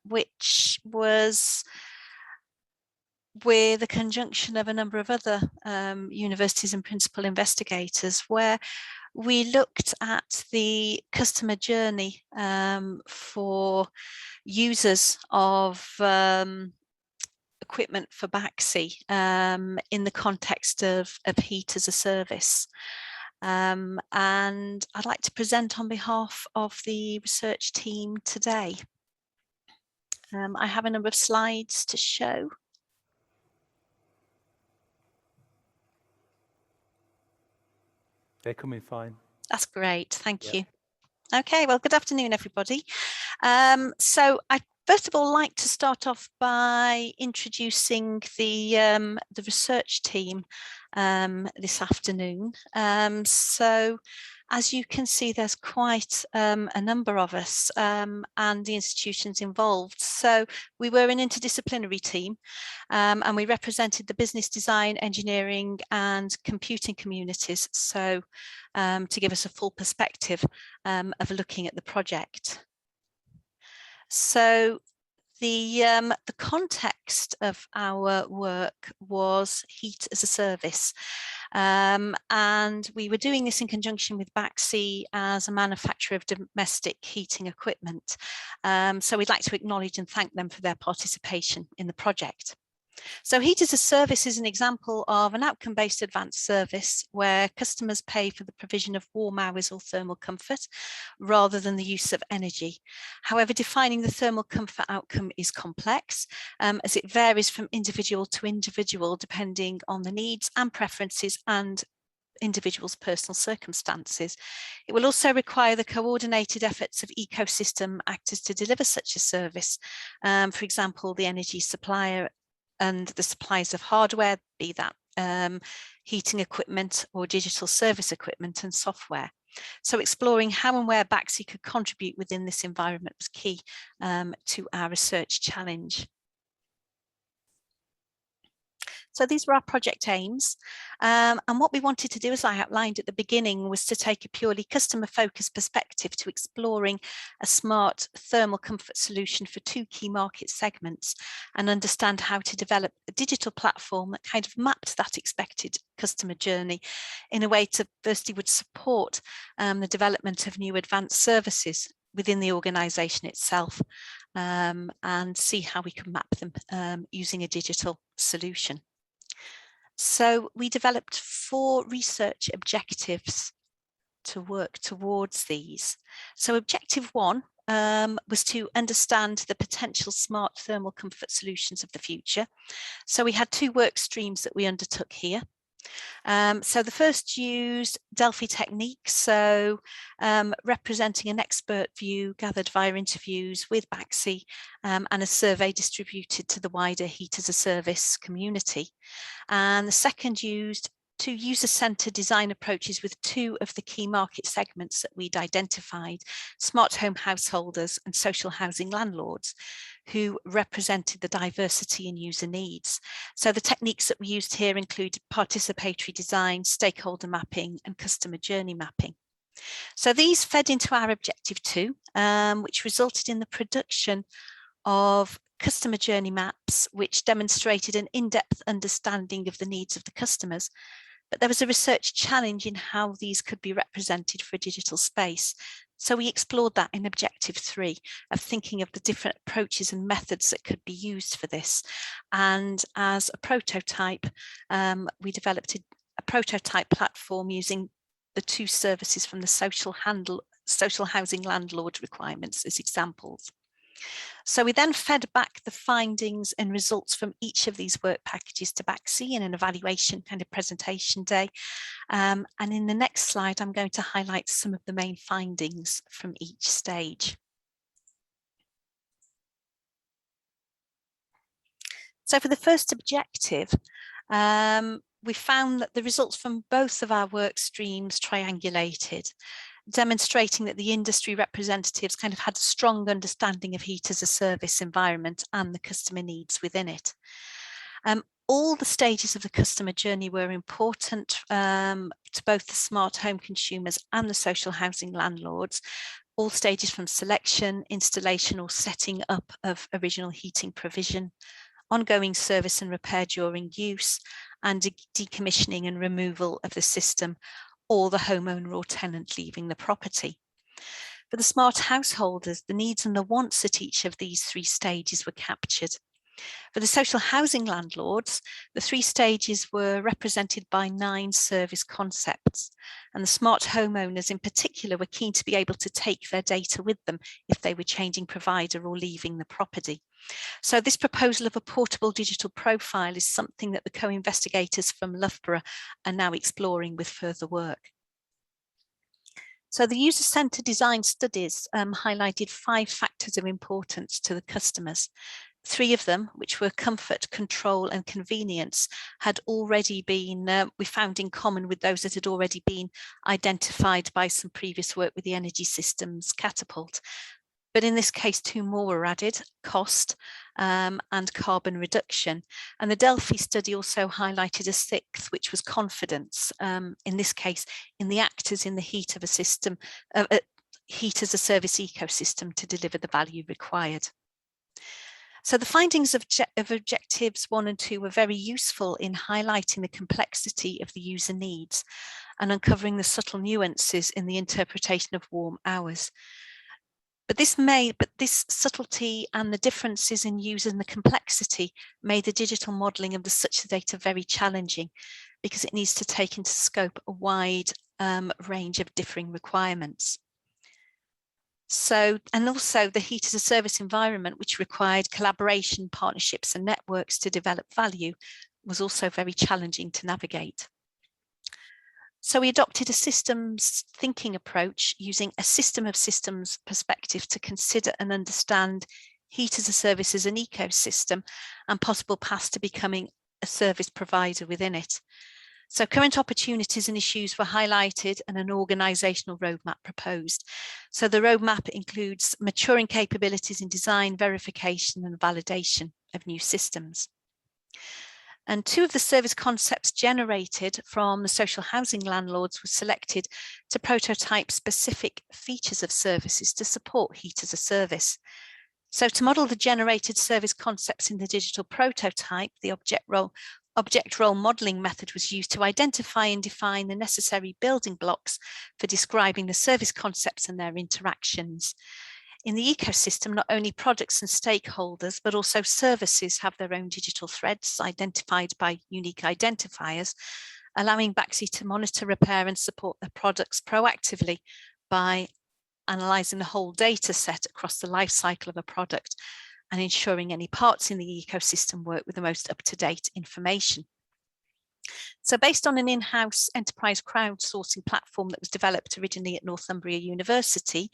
which was with a conjunction of a number of other universities and principal investigators, where we looked at the customer journey for users of equipment for BAXI in the context of heat as a service. And I'd like to present on behalf of the research team today. I have a number of slides to show. They're coming fine. That's great, thank Yep. you. Okay, well, good afternoon, everybody. So I'd first of all like to start off by introducing the research team this afternoon. So as you can see, there's quite a number of us and the institutions involved. So we were an interdisciplinary team and we represented the business, design, engineering and computing communities. So to give us a full perspective of looking at the project. So the context of our work was heat as a service, and we were doing this in conjunction with BAXI as a manufacturer of domestic heating equipment. So we'd like to acknowledge and thank them for their participation in the project. So heat as a service is an example of an outcome-based advanced service where customers pay for the provision of warm hours or thermal comfort rather than the use of energy. However, defining the thermal comfort outcome is complex as it varies from individual to individual depending on the needs and preferences and individuals' personal circumstances. It will also require the coordinated efforts of ecosystem actors to deliver such a service. For example, the energy supplier and the suppliers of hardware, be that heating equipment or digital service equipment and software. So exploring how and where BAXI could contribute within this environment was key to our research challenge. So these were our project aims. And what we wanted to do, as I outlined at the beginning, was to take a purely customer-focused perspective to exploring a smart thermal comfort solution for two key market segments and understand how to develop a digital platform that kind of mapped that expected customer journey in a way to firstly would support the development of new advanced services within the organisation itself and see how we can map them using a digital solution. So we developed 4 research objectives to work towards these. So objective 1 was to understand the potential smart thermal comfort solutions of the future. So we had 2 work streams that we undertook here. So the first used Delphi techniques, so representing an expert view gathered via interviews with BAXI and a survey distributed to the wider heat as a service community. And the second used 2 user-centered design approaches with 2 of the key market segments that we'd identified, smart home householders and social housing landlords, who represented the diversity in user needs. So the techniques that we used here include participatory design, stakeholder mapping, and customer journey mapping. So these fed into our objective 2, which resulted in the production of customer journey maps, which demonstrated an in-depth understanding of the needs of the customers. But there was a research challenge in how these could be represented for a digital space. So we explored that in objective 3 of thinking of the different approaches and methods that could be used for this. And as a prototype, we developed a prototype platform using the 2 services from the social housing landlord requirements as examples. So we then fed back the findings and results from each of these work packages to BAXI in an evaluation kind of presentation day. And in the next slide, I'm going to highlight some of the main findings from each stage. So for the first objective, we found that the results from both of our work streams triangulated, demonstrating that the industry representatives kind of had a strong understanding of heat as a service environment and the customer needs within it. All the stages of the customer journey were important to both the smart home consumers and the social housing landlords, all stages from selection, installation or setting up of original heating provision, ongoing service and repair during use, and decommissioning and removal of the system, or the homeowner or tenant leaving the property. For the smart householders, the needs and the wants at each of these 3 stages were captured. For the social housing landlords, the 3 stages were represented by 9 service concepts, and the smart homeowners in particular were keen to be able to take their data with them if they were changing provider or leaving the property. So this proposal of a portable digital profile is something that the co-investigators from Loughborough are now exploring with further work. So the user-centered design studies highlighted 5 factors of importance to the customers. 3 of them, which were comfort, control and convenience, had already been, we found in common with those that had already been identified by some previous work with the energy systems catapult. But in this case, 2 more were added, cost and carbon reduction. And the Delphi study also highlighted a 6th, which was confidence, in this case, in the actors in the heat of a system, heat as a service ecosystem to deliver the value required. So the findings of objectives 1 and 2 were very useful in highlighting the complexity of the user needs and uncovering the subtle nuances in the interpretation of warm hours. But this subtlety and the differences in use and the complexity made the digital modelling of the such data very challenging, because it needs to take into scope a wide range of differing requirements. So, and also the heat as a service environment, which required collaboration, partnerships and networks to develop value, was also very challenging to navigate. So we adopted a systems thinking approach using a system of systems perspective to consider and understand heat as a service as an ecosystem and possible paths to becoming a service provider within it. So current opportunities and issues were highlighted and an organisational roadmap proposed. So the roadmap includes maturing capabilities in design, verification and validation of new systems. And 2 of the service concepts generated from the social housing landlords were selected to prototype specific features of services to support heat as a service. So to model the generated service concepts in the digital prototype, the object role modeling method was used to identify and define the necessary building blocks for describing the service concepts and their interactions. In the ecosystem, not only products and stakeholders, but also services have their own digital threads identified by unique identifiers, allowing Baxi to monitor, repair and support their products proactively by analysing the whole data set across the life cycle of a product and ensuring any parts in the ecosystem work with the most up-to-date information. So based on an in-house enterprise crowdsourcing platform that was developed originally at Northumbria University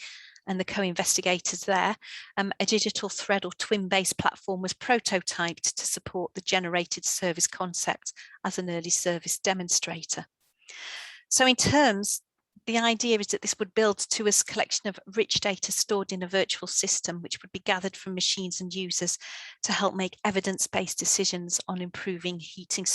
and the co-investigators there, a digital thread or twin-based platform was prototyped to support the generated service concept as an early service demonstrator. So in terms, the idea is that this would build to us a collection of rich data stored in a virtual system, which would be gathered from machines and users to help make evidence-based decisions on improving heating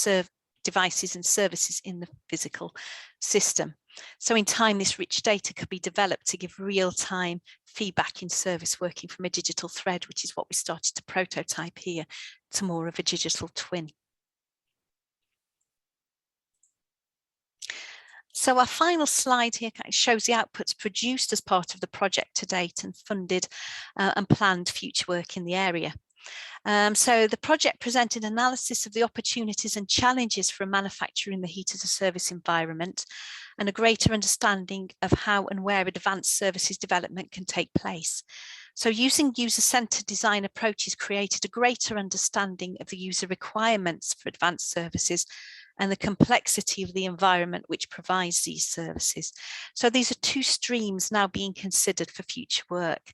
devices and services in the physical system. So in time, this rich data could be developed to give real-time feedback in service working from a digital thread, which is what we started to prototype here, to more of a digital twin. So our final slide here shows the outputs produced as part of the project to date and funded and planned future work in the area. So the project presented analysis of the opportunities and challenges for manufacturing the heat as a service environment and a greater understanding of how and where advanced services development can take place. So using user-centered design approaches created a greater understanding of the user requirements for advanced services and the complexity of the environment which provides these services. So these are 2 streams now being considered for future work.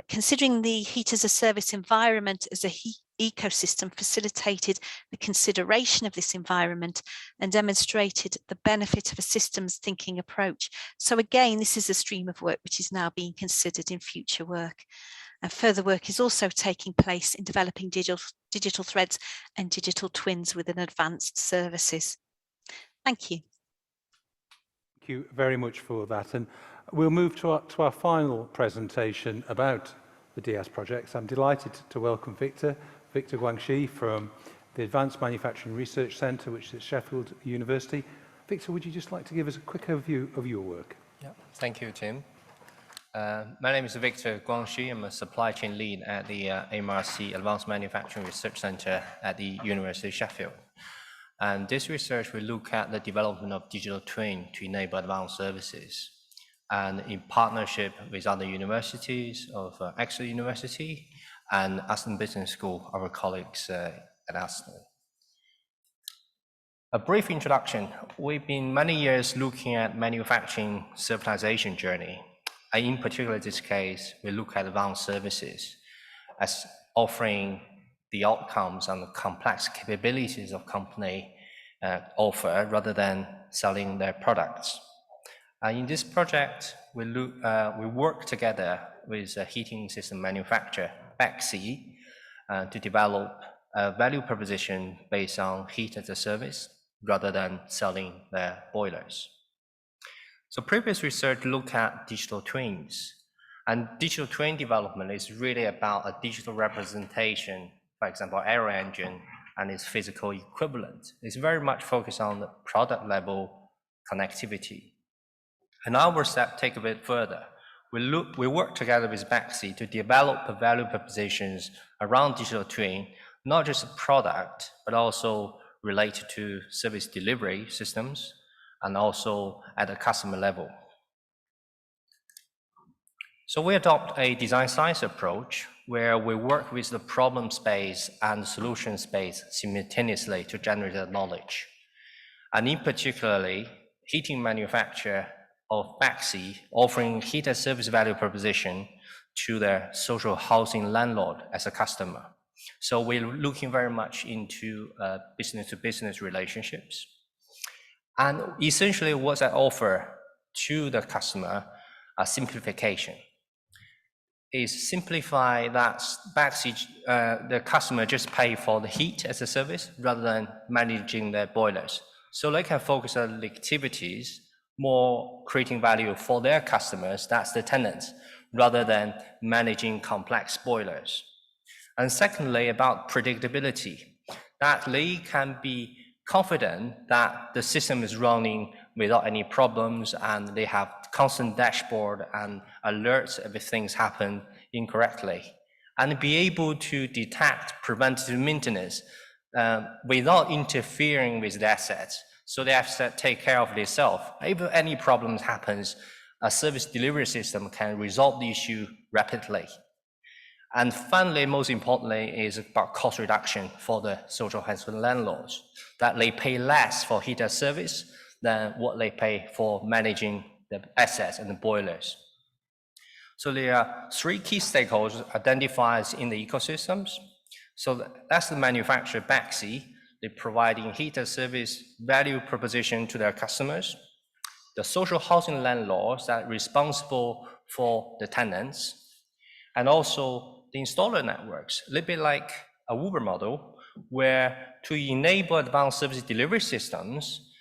Considering the heat as a service environment as a ecosystem facilitated the consideration of this environment and demonstrated the benefit of a systems thinking approach. So again, this is a stream of work which is now being considered in future work. And further work is also taking place in developing digital threads and digital twins within advanced services. Thank you. Thank you very much for that. And we'll move to our final presentation about the DS projects. I'm delighted to welcome Victor Victor Guangxi from the Advanced Manufacturing Research Centre, which is at Sheffield University. Victor, would you just like to give us a quick overview of your work? Yeah, thank you, Tim. My name is Victor Guangxi. I'm a supply chain lead at the MRC Advanced Manufacturing Research Centre at the University of Sheffield. And this research will look at the development of digital twin to enable advanced services. And in partnership with other universities of Exeter University and Aston Business School, our colleagues at Aston. A brief introduction. We've been many years looking at manufacturing servitization journey. And in particular, this case, we look at advanced services as offering the outcomes and the complex capabilities of company offer rather than selling their products. In this project, we work together with a heating system manufacturer, Baxi, to develop a value proposition based on heat as a service rather than selling their boilers. So previous research looked at digital twins, and digital twin development is really about a digital representation, for example, aero engine and its physical equivalent. It's very much focused on the product level connectivity. And our step take a bit further. We work together with Baxi to develop value propositions around digital twin, not just a product, but also related to service delivery systems and also at a customer level. So we adopt a design science approach where we work with the problem space and solution space simultaneously to generate the knowledge. And in particularly, heating manufacturer of Baxi offering heat as service value proposition to their social housing landlord as a customer. So we're looking very much into business-to-business relationships. And essentially what's I offer to the customer, a simplification, is simplify that Baxi, the customer just pay for the heat as a service rather than managing their boilers. So they can focus on the activities, more creating value for their customers, that's the tenants, rather than managing complex boilers. And secondly, about predictability, that they can be confident that the system is running without any problems and they have constant dashboard and alerts if things happen incorrectly, and be able to detect preventative maintenance without interfering with the assets. So they have to take care of themselves. If any problems happens, a service delivery system can resolve the issue rapidly. And finally, most importantly, is about cost reduction for the social housing landlords, that they pay less for heat as service than what they pay for managing the assets and the boilers. So there are three key stakeholders identified in the ecosystems. So that's the manufacturer Baxi. They're providing heat as service value proposition to their customers. The social housing landlords that are responsible for the tenants, and also the installer networks, a little bit like a Uber model, where to enable advanced service delivery systems,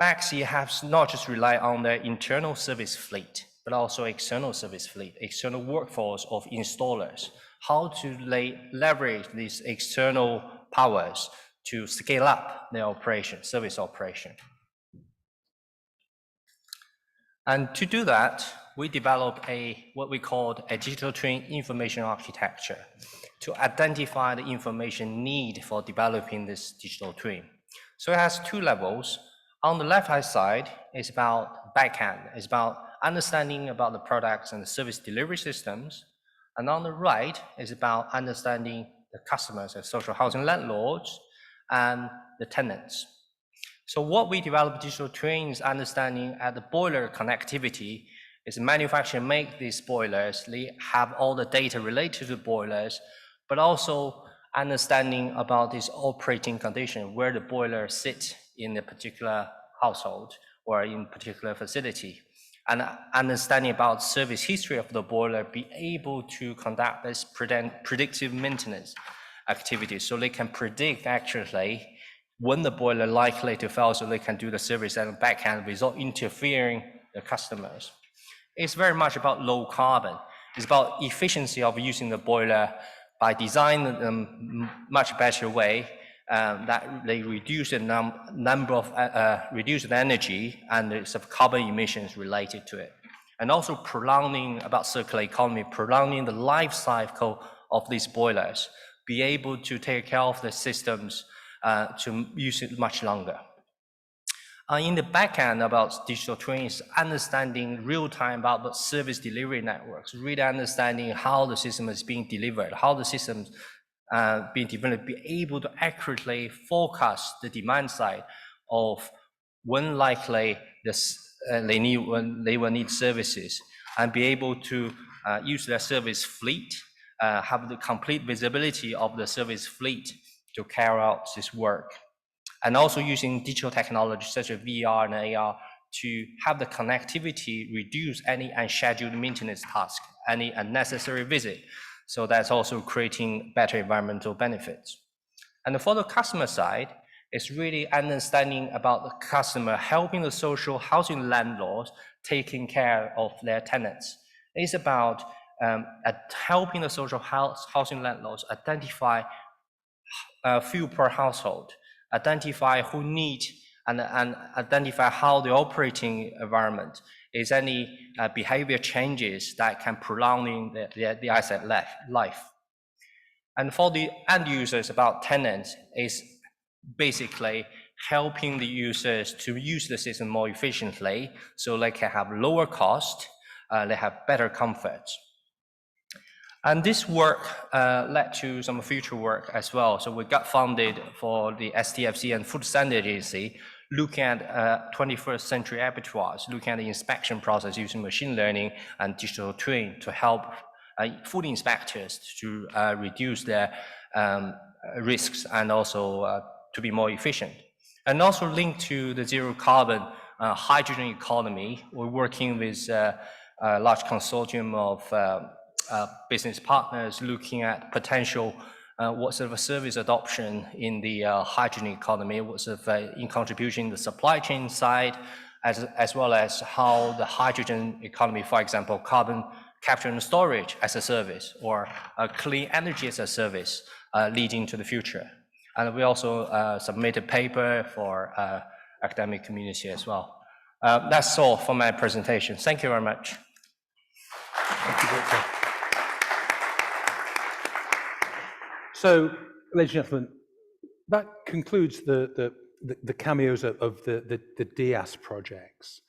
Baxi has not just relied on their internal service fleet, but also external service fleet, external workforce of installers, how to leverage these external powers to scale up their operation, service operation. And to do that, we developed what we called a digital twin information architecture to identify the information need for developing this digital twin. So it has two levels. On the left-hand side, it's about backend. It's about understanding about the products and the service delivery systems. And on the right is about understanding the customers, the social housing landlords, and the tenants. So what we developed digital twins understanding at the boiler connectivity is the manufacturer make these boilers, they have all the data related to the boilers, but also understanding about this operating condition, where the boiler sits in a particular household or in particular facility, and understanding about service history of the boiler, be able to conduct this predictive maintenance activities, so they can predict actually when the boiler likely to fail, so they can do the service at the back end without interfering the customers. It's very much about low carbon. It's about efficiency of using the boiler, by designing them much better way that they reduce the number of reduce the energy and the sort of carbon emissions related to it, and also prolonging about circular economy, prolonging the life cycle of these boilers, be able to take care of the systems to use it much longer. In the back end about digital twin is understanding real time about the service delivery networks, really understanding how the system is being delivered, how the systems being developed, be able to accurately forecast the demand side of when likely they will need services, and be able to use their service fleet, have the complete visibility of the service fleet to carry out this work. And also using digital technology such as VR and AR to have the connectivity reduce any unscheduled maintenance task, any unnecessary visit. So that's also creating better environmental benefits. And for the customer side, it's really understanding about the customer, helping the social housing landlords taking care of their tenants. It's about helping the social housing landlords identify fuel per household, identify who need, and identify how the operating environment is any behavior changes that can prolong the asset life. And for the end users about tenants is basically helping the users to use the system more efficiently so they can have lower cost, they have better comfort. And this work led to some future work as well. So we got funded for the STFC and Food Standard Agency, looking at 21st century abattoirs, looking at the inspection process using machine learning and digital twin to help food inspectors to reduce their risks and also to be more efficient. And also linked to the zero carbon hydrogen economy, we're working with a large consortium of business partners looking at potential what sort of a service adoption in the hydrogen economy, what sort of in contribution in the supply chain side, as well as how the hydrogen economy, for example, carbon capture and storage as a service, or clean energy as a service, leading to the future. And we also submitted a paper for academic community as well. That's all for my presentation. Thank you very much. Thank you, Victor. So, ladies and gentlemen, that concludes the cameos of the DIAS projects.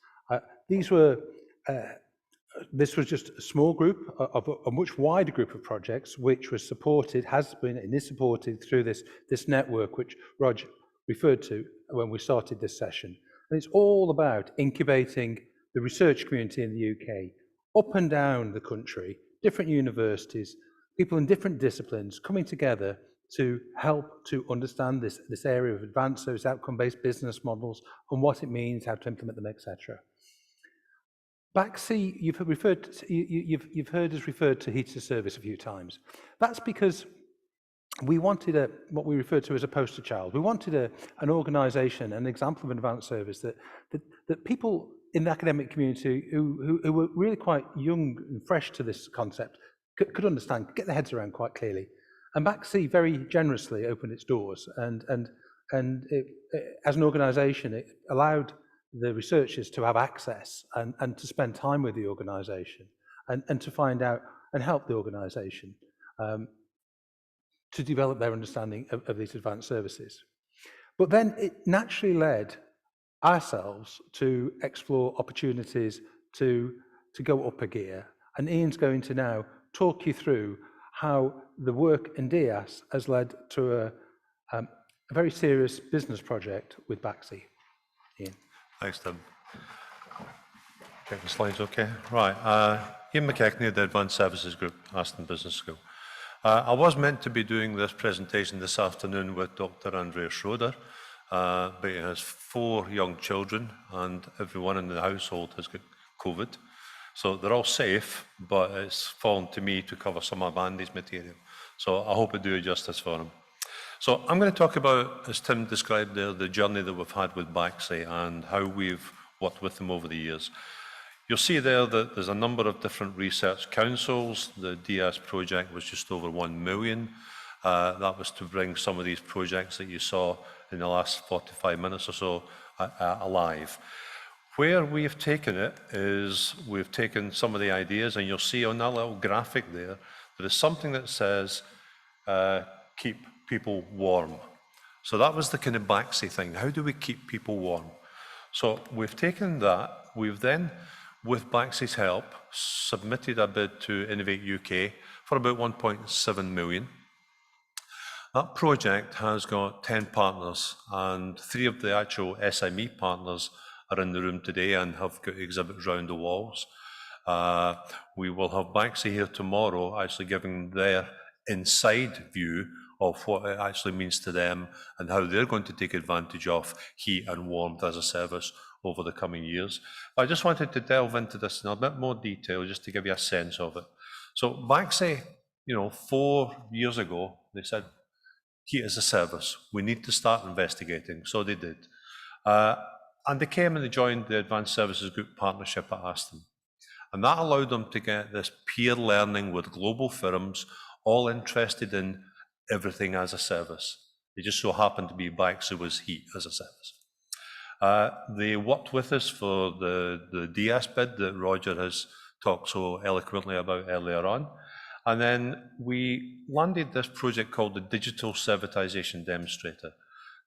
This was just a small group of a much wider group of projects, which was supported, has been and is supported through this network, which Rog referred to when we started this session. And it's all about incubating the research community in the UK, up and down the country, different universities, people in different disciplines coming together to help to understand this area of advanced service outcome-based business models and what it means, how to implement them, etc. BACSI, you've heard us referred to heat as a service a few times. That's because we wanted what we referred to as a poster child. We wanted an organisation, an example of an advanced service that people in the academic community who were really quite young and fresh to this concept could understand, get their heads around quite clearly. And BACSI very generously opened its doors, and as an organisation, it allowed the researchers to have access and to spend time with the organisation and to find out and help the organisation to develop their understanding of these advanced services. But then it naturally led ourselves to explore opportunities to go up a gear. And Ian's going to now talk you through how the work in DIAS has led to a very serious business project with BACSI. Ian. Thanks, Tim. Get the slides okay? Right. Ian McKechnie, the Advanced Services Group, Aston Business School. I was meant to be doing this presentation this afternoon with Dr. Andreas Schroeder, but he has 4 young children and everyone in the household has got COVID. So they're all safe, but it's fallen to me to cover some of Andy's material. So I hope I do justice for him. So I'm going to talk about, as Tim described there, the journey that we've had with BACSI and how we've worked with them over the years. You'll see there that there's a number of different research councils. The DS project was just over 1 million. That was to bring some of these projects that you saw in the last 45 minutes or so alive. Where we've taken it is we've taken some of the ideas, and you'll see on that little graphic there is something that says keep people warm. So that was the kind of Baxi thing. How do we keep people warm? So we've taken that, we've then, with Baxi's help, submitted a bid to Innovate UK for about 1.7 million. That project has got 10 partners, and 3 of the actual SME partners are in the room today and have got exhibits round the walls. We will have Baxi here tomorrow actually giving their inside view of what it actually means to them and how they're going to take advantage of heat and warmth as a service over the coming years. I just wanted to delve into this in a bit more detail just to give you a sense of it. So Baxi, 4 years ago, they said, heat as a service, we need to start investigating. So they did. And they came and they joined the Advanced Services Group partnership at Aston. And that allowed them to get this peer learning with global firms, all interested in everything as a service. It just so happened to be Baxi was heat as a service. They worked with us for the DS bid that Roger has talked so eloquently about earlier on. And then we landed this project called the Digital Servitization Demonstrator.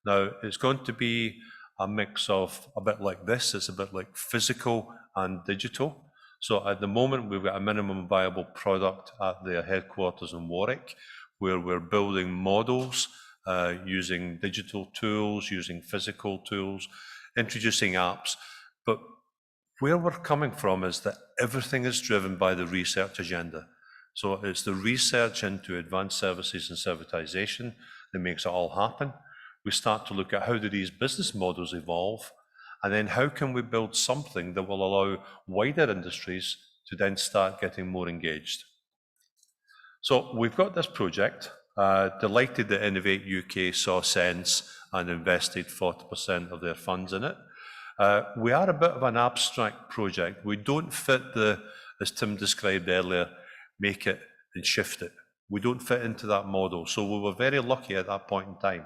Now, it's going to be a mix of a bit like this. It's a bit like physical and digital. So at the moment, we've got a minimum viable product at their headquarters in Warwick, where we're building models using digital tools, using physical tools, introducing apps. But where we're coming from is that everything is driven by the research agenda. So it's the research into advanced services and servitization that makes it all happen. We start to look at how do these business models evolve, and then how can we build something that will allow wider industries to then start getting more engaged. So we've got this project, delighted that Innovate UK saw sense and invested 40% of their funds in it. We are a bit of an abstract project. We don't fit the, as Tim described earlier, make it and shift it. We don't fit into that model. So we were very lucky at that point in time.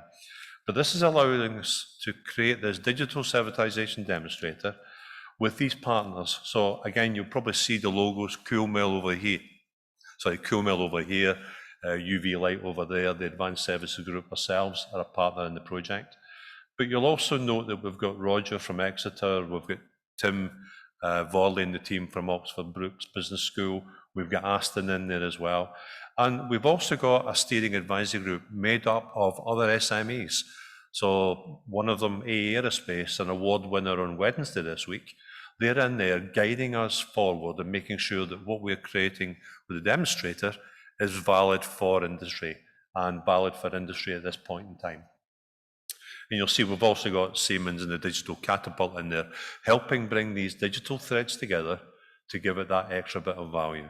But this is allowing us to create this digital servitization demonstrator with these partners. So again, you'll probably see the logos, Coolmill over here, Coolmill over here, UV Light over there, the Advanced Services Group ourselves are a partner in the project. But you'll also note that we've got Roger from Exeter, we've got Tim Vorley and the team from Oxford Brookes Business School, we've got Aston in there as well. And we've also got a steering advisory group made up of other SMEs. So one of them, AA Aerospace, an award winner on Wednesday this week, they're in there guiding us forward and making sure that what we're creating with the demonstrator is valid for industry and valid for industry at this point in time. And you'll see we've also got Siemens and the Digital Catapult in there, helping bring these digital threads together to give it that extra bit of value.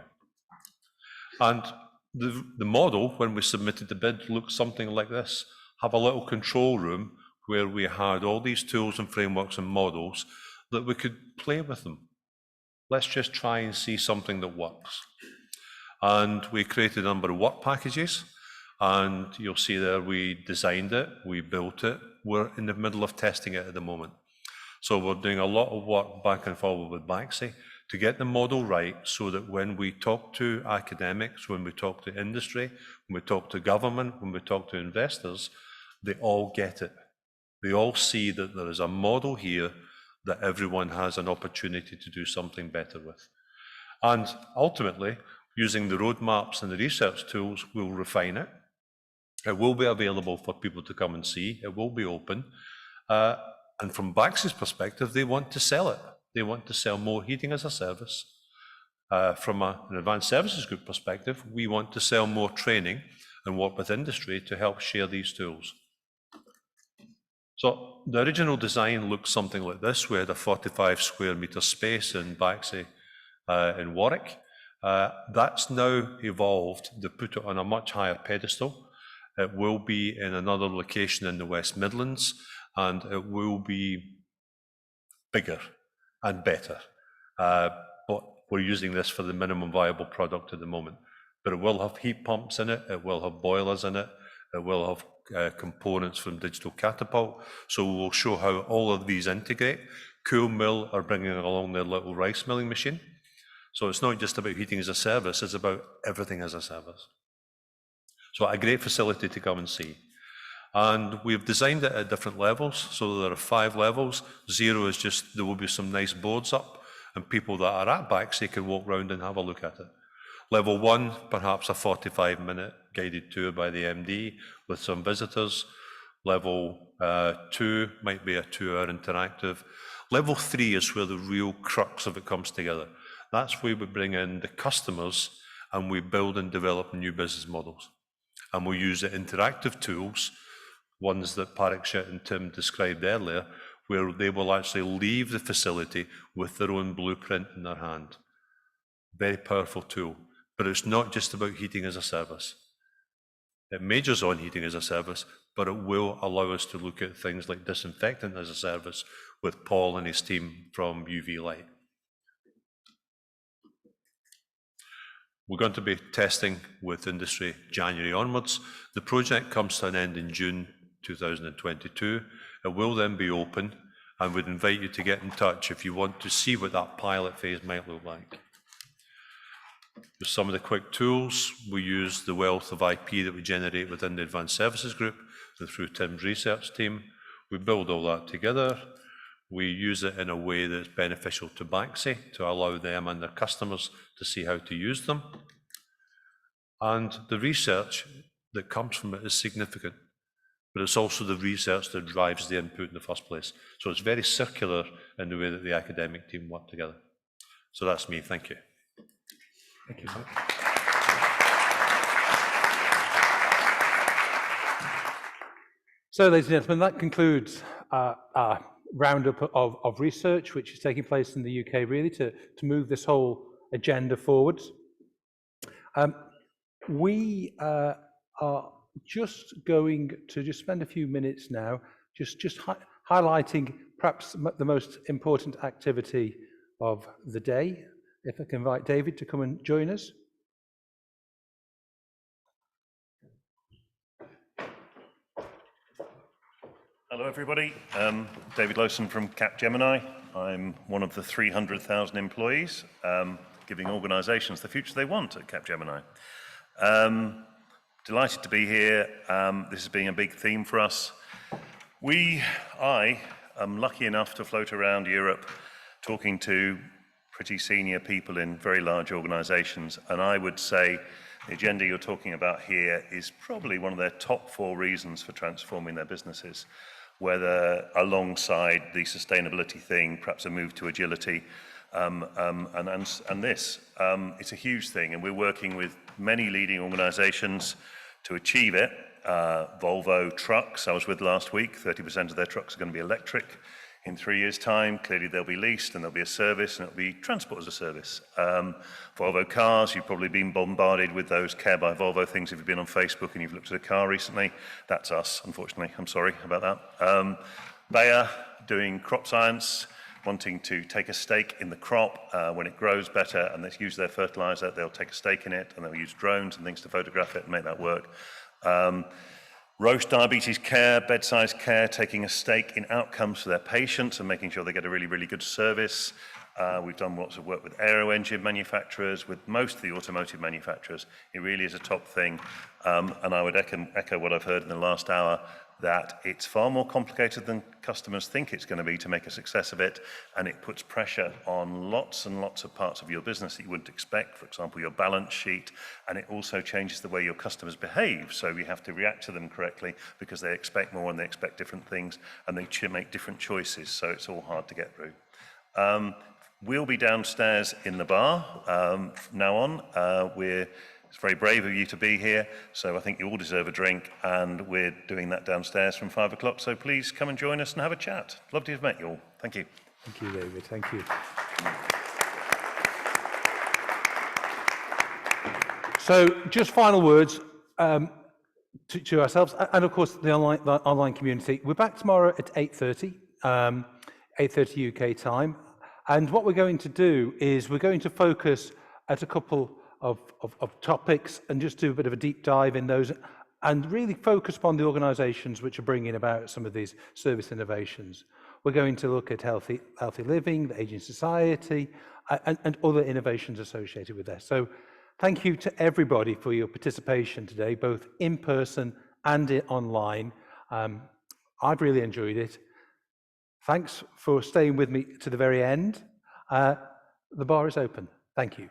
And the model, when we submitted the bid, looked something like this. Have a little control room where we had all these tools and frameworks and models that we could play with them. Let's just try and see something that works. And we created a number of work packages, and you'll see there we designed it, we built it, we're in the middle of testing it at the moment. So we're doing a lot of work back and forward with Baxi to get the model right so that when we talk to academics, when we talk to industry, when we talk to government, when we talk to investors, they all get it. They all see that there is a model here that everyone has an opportunity to do something better with. And ultimately, using the roadmaps and the research tools, we'll refine it. It will be available for people to come and see. It will be open. And from Baxi's perspective, they want to sell it. They want to sell more heating as a service. From an Advanced Services Group perspective, we want to sell more training and work with industry to help share these tools. So the original design looked something like this. We had a 45 square metre space in Baxi in Warwick. That's now evolved to put it on a much higher pedestal. It will be in another location in the West Midlands, and it will be bigger and better. We're using this for the minimum viable product at the moment, but it will have heat pumps in it, it will have boilers in it, it will have components from Digital Catapult. So we'll show how all of these integrate. Cool Mill are bringing along their little rice milling machine. So it's not just about heating as a service, it's about everything as a service. So a great facility to come and see. And we've designed it at different levels. So there are 5 levels. 0 is just, there will be some nice boards up and people that are at Baxi can walk around and have a look at it. Level 1, perhaps a 45-minute guided tour by the MD with some visitors. Level 2 might be a 2-hour interactive. Level 3 is where the real crux of it comes together. That's where we bring in the customers and we build and develop new business models. And we use the interactive tools, ones that Parikshit and Tim described earlier, where they will actually leave the facility with their own blueprint in their hand. Very powerful tool, but it's not just about heating as a service. It majors on heating as a service, but it will allow us to look at things like disinfectant as a service with Paul and his team from UV Light. We're going to be testing with industry January onwards. The project comes to an end in June 2022. It will then be open and would invite you to get in touch if you want to see what that pilot phase might look like. With some of the quick tools, we use the wealth of IP that we generate within the Advanced Services Group and through Tim's research team. We build all that together. We use it in a way that's beneficial to Baxi to allow them and their customers to see how to use them. And the research that comes from it is significant, but it's also the research that drives the input in the first place. So it's very circular in the way that the academic team work together. So that's me, thank you. Thank you. So, ladies and gentlemen, that concludes our roundup of research which is taking place in the UK, really, to move this whole agenda forward. We are just going to spend a few minutes now just highlighting perhaps the most important activity of the day. If I can invite David to come and join us. Hello everybody, David Lowson from Capgemini. I'm one of the 300,000 employees giving organisations the future they want at Capgemini. Delighted to be here. This has been a big theme for us. I am lucky enough to float around Europe talking to pretty senior people in very large organisations, and I would say the agenda you're talking about here is probably one of their top 4 reasons for transforming their businesses, whether alongside the sustainability thing, perhaps a move to agility, and this. It's a huge thing, and we're working with many leading organisations to achieve it. Volvo Trucks, I was with last week, 30% of their trucks are going to be electric. In 3 years' time, clearly they'll be leased and there'll be a service and it'll be transport as a service. Volvo Cars, you've probably been bombarded with those Care by Volvo things if you've been on Facebook and you've looked at a car recently. That's us, unfortunately. I'm sorry about that. Bayer, doing crop science, wanting to take a stake in the crop when it grows better and let's use their fertilizer. They'll take a stake in it and they'll use drones and things to photograph it and make that work. Roche Diabetes Care, bedside care, taking a stake in outcomes for their patients and making sure they get a really, really good service. We've done lots of work with aero engine manufacturers, with most of the automotive manufacturers. It really is a top thing. And I would echo what I've heard in the last hour, that it's far more complicated than customers think it's going to be to make a success of it, and it puts pressure on lots and lots of parts of your business that you wouldn't expect, for example, your balance sheet, and it also changes the way your customers behave, so you have to react to them correctly because they expect more and they expect different things, and they make different choices, so it's all hard to get through. We'll be downstairs in the bar from now on. It's very brave of you to be here, so I think you all deserve a drink, and we're doing that downstairs from 5 o'clock, so please come and join us and have a chat. Lovely to have met you all. Thank you. Thank you, David. Thank you. So, just final words to ourselves, and of course the online community. We're back tomorrow at 8:30, 8:30 UK time. And what we're going to do is we're going to focus at a couple of topics and just do a bit of a deep dive in those and really focus upon the organisations which are bringing about some of these service innovations. We're going to look at healthy living, the ageing society, and other innovations associated with this. So thank you to everybody for your participation today, both in person and online. I've really enjoyed it. Thanks for staying with me to the very end. The bar is open. Thank you.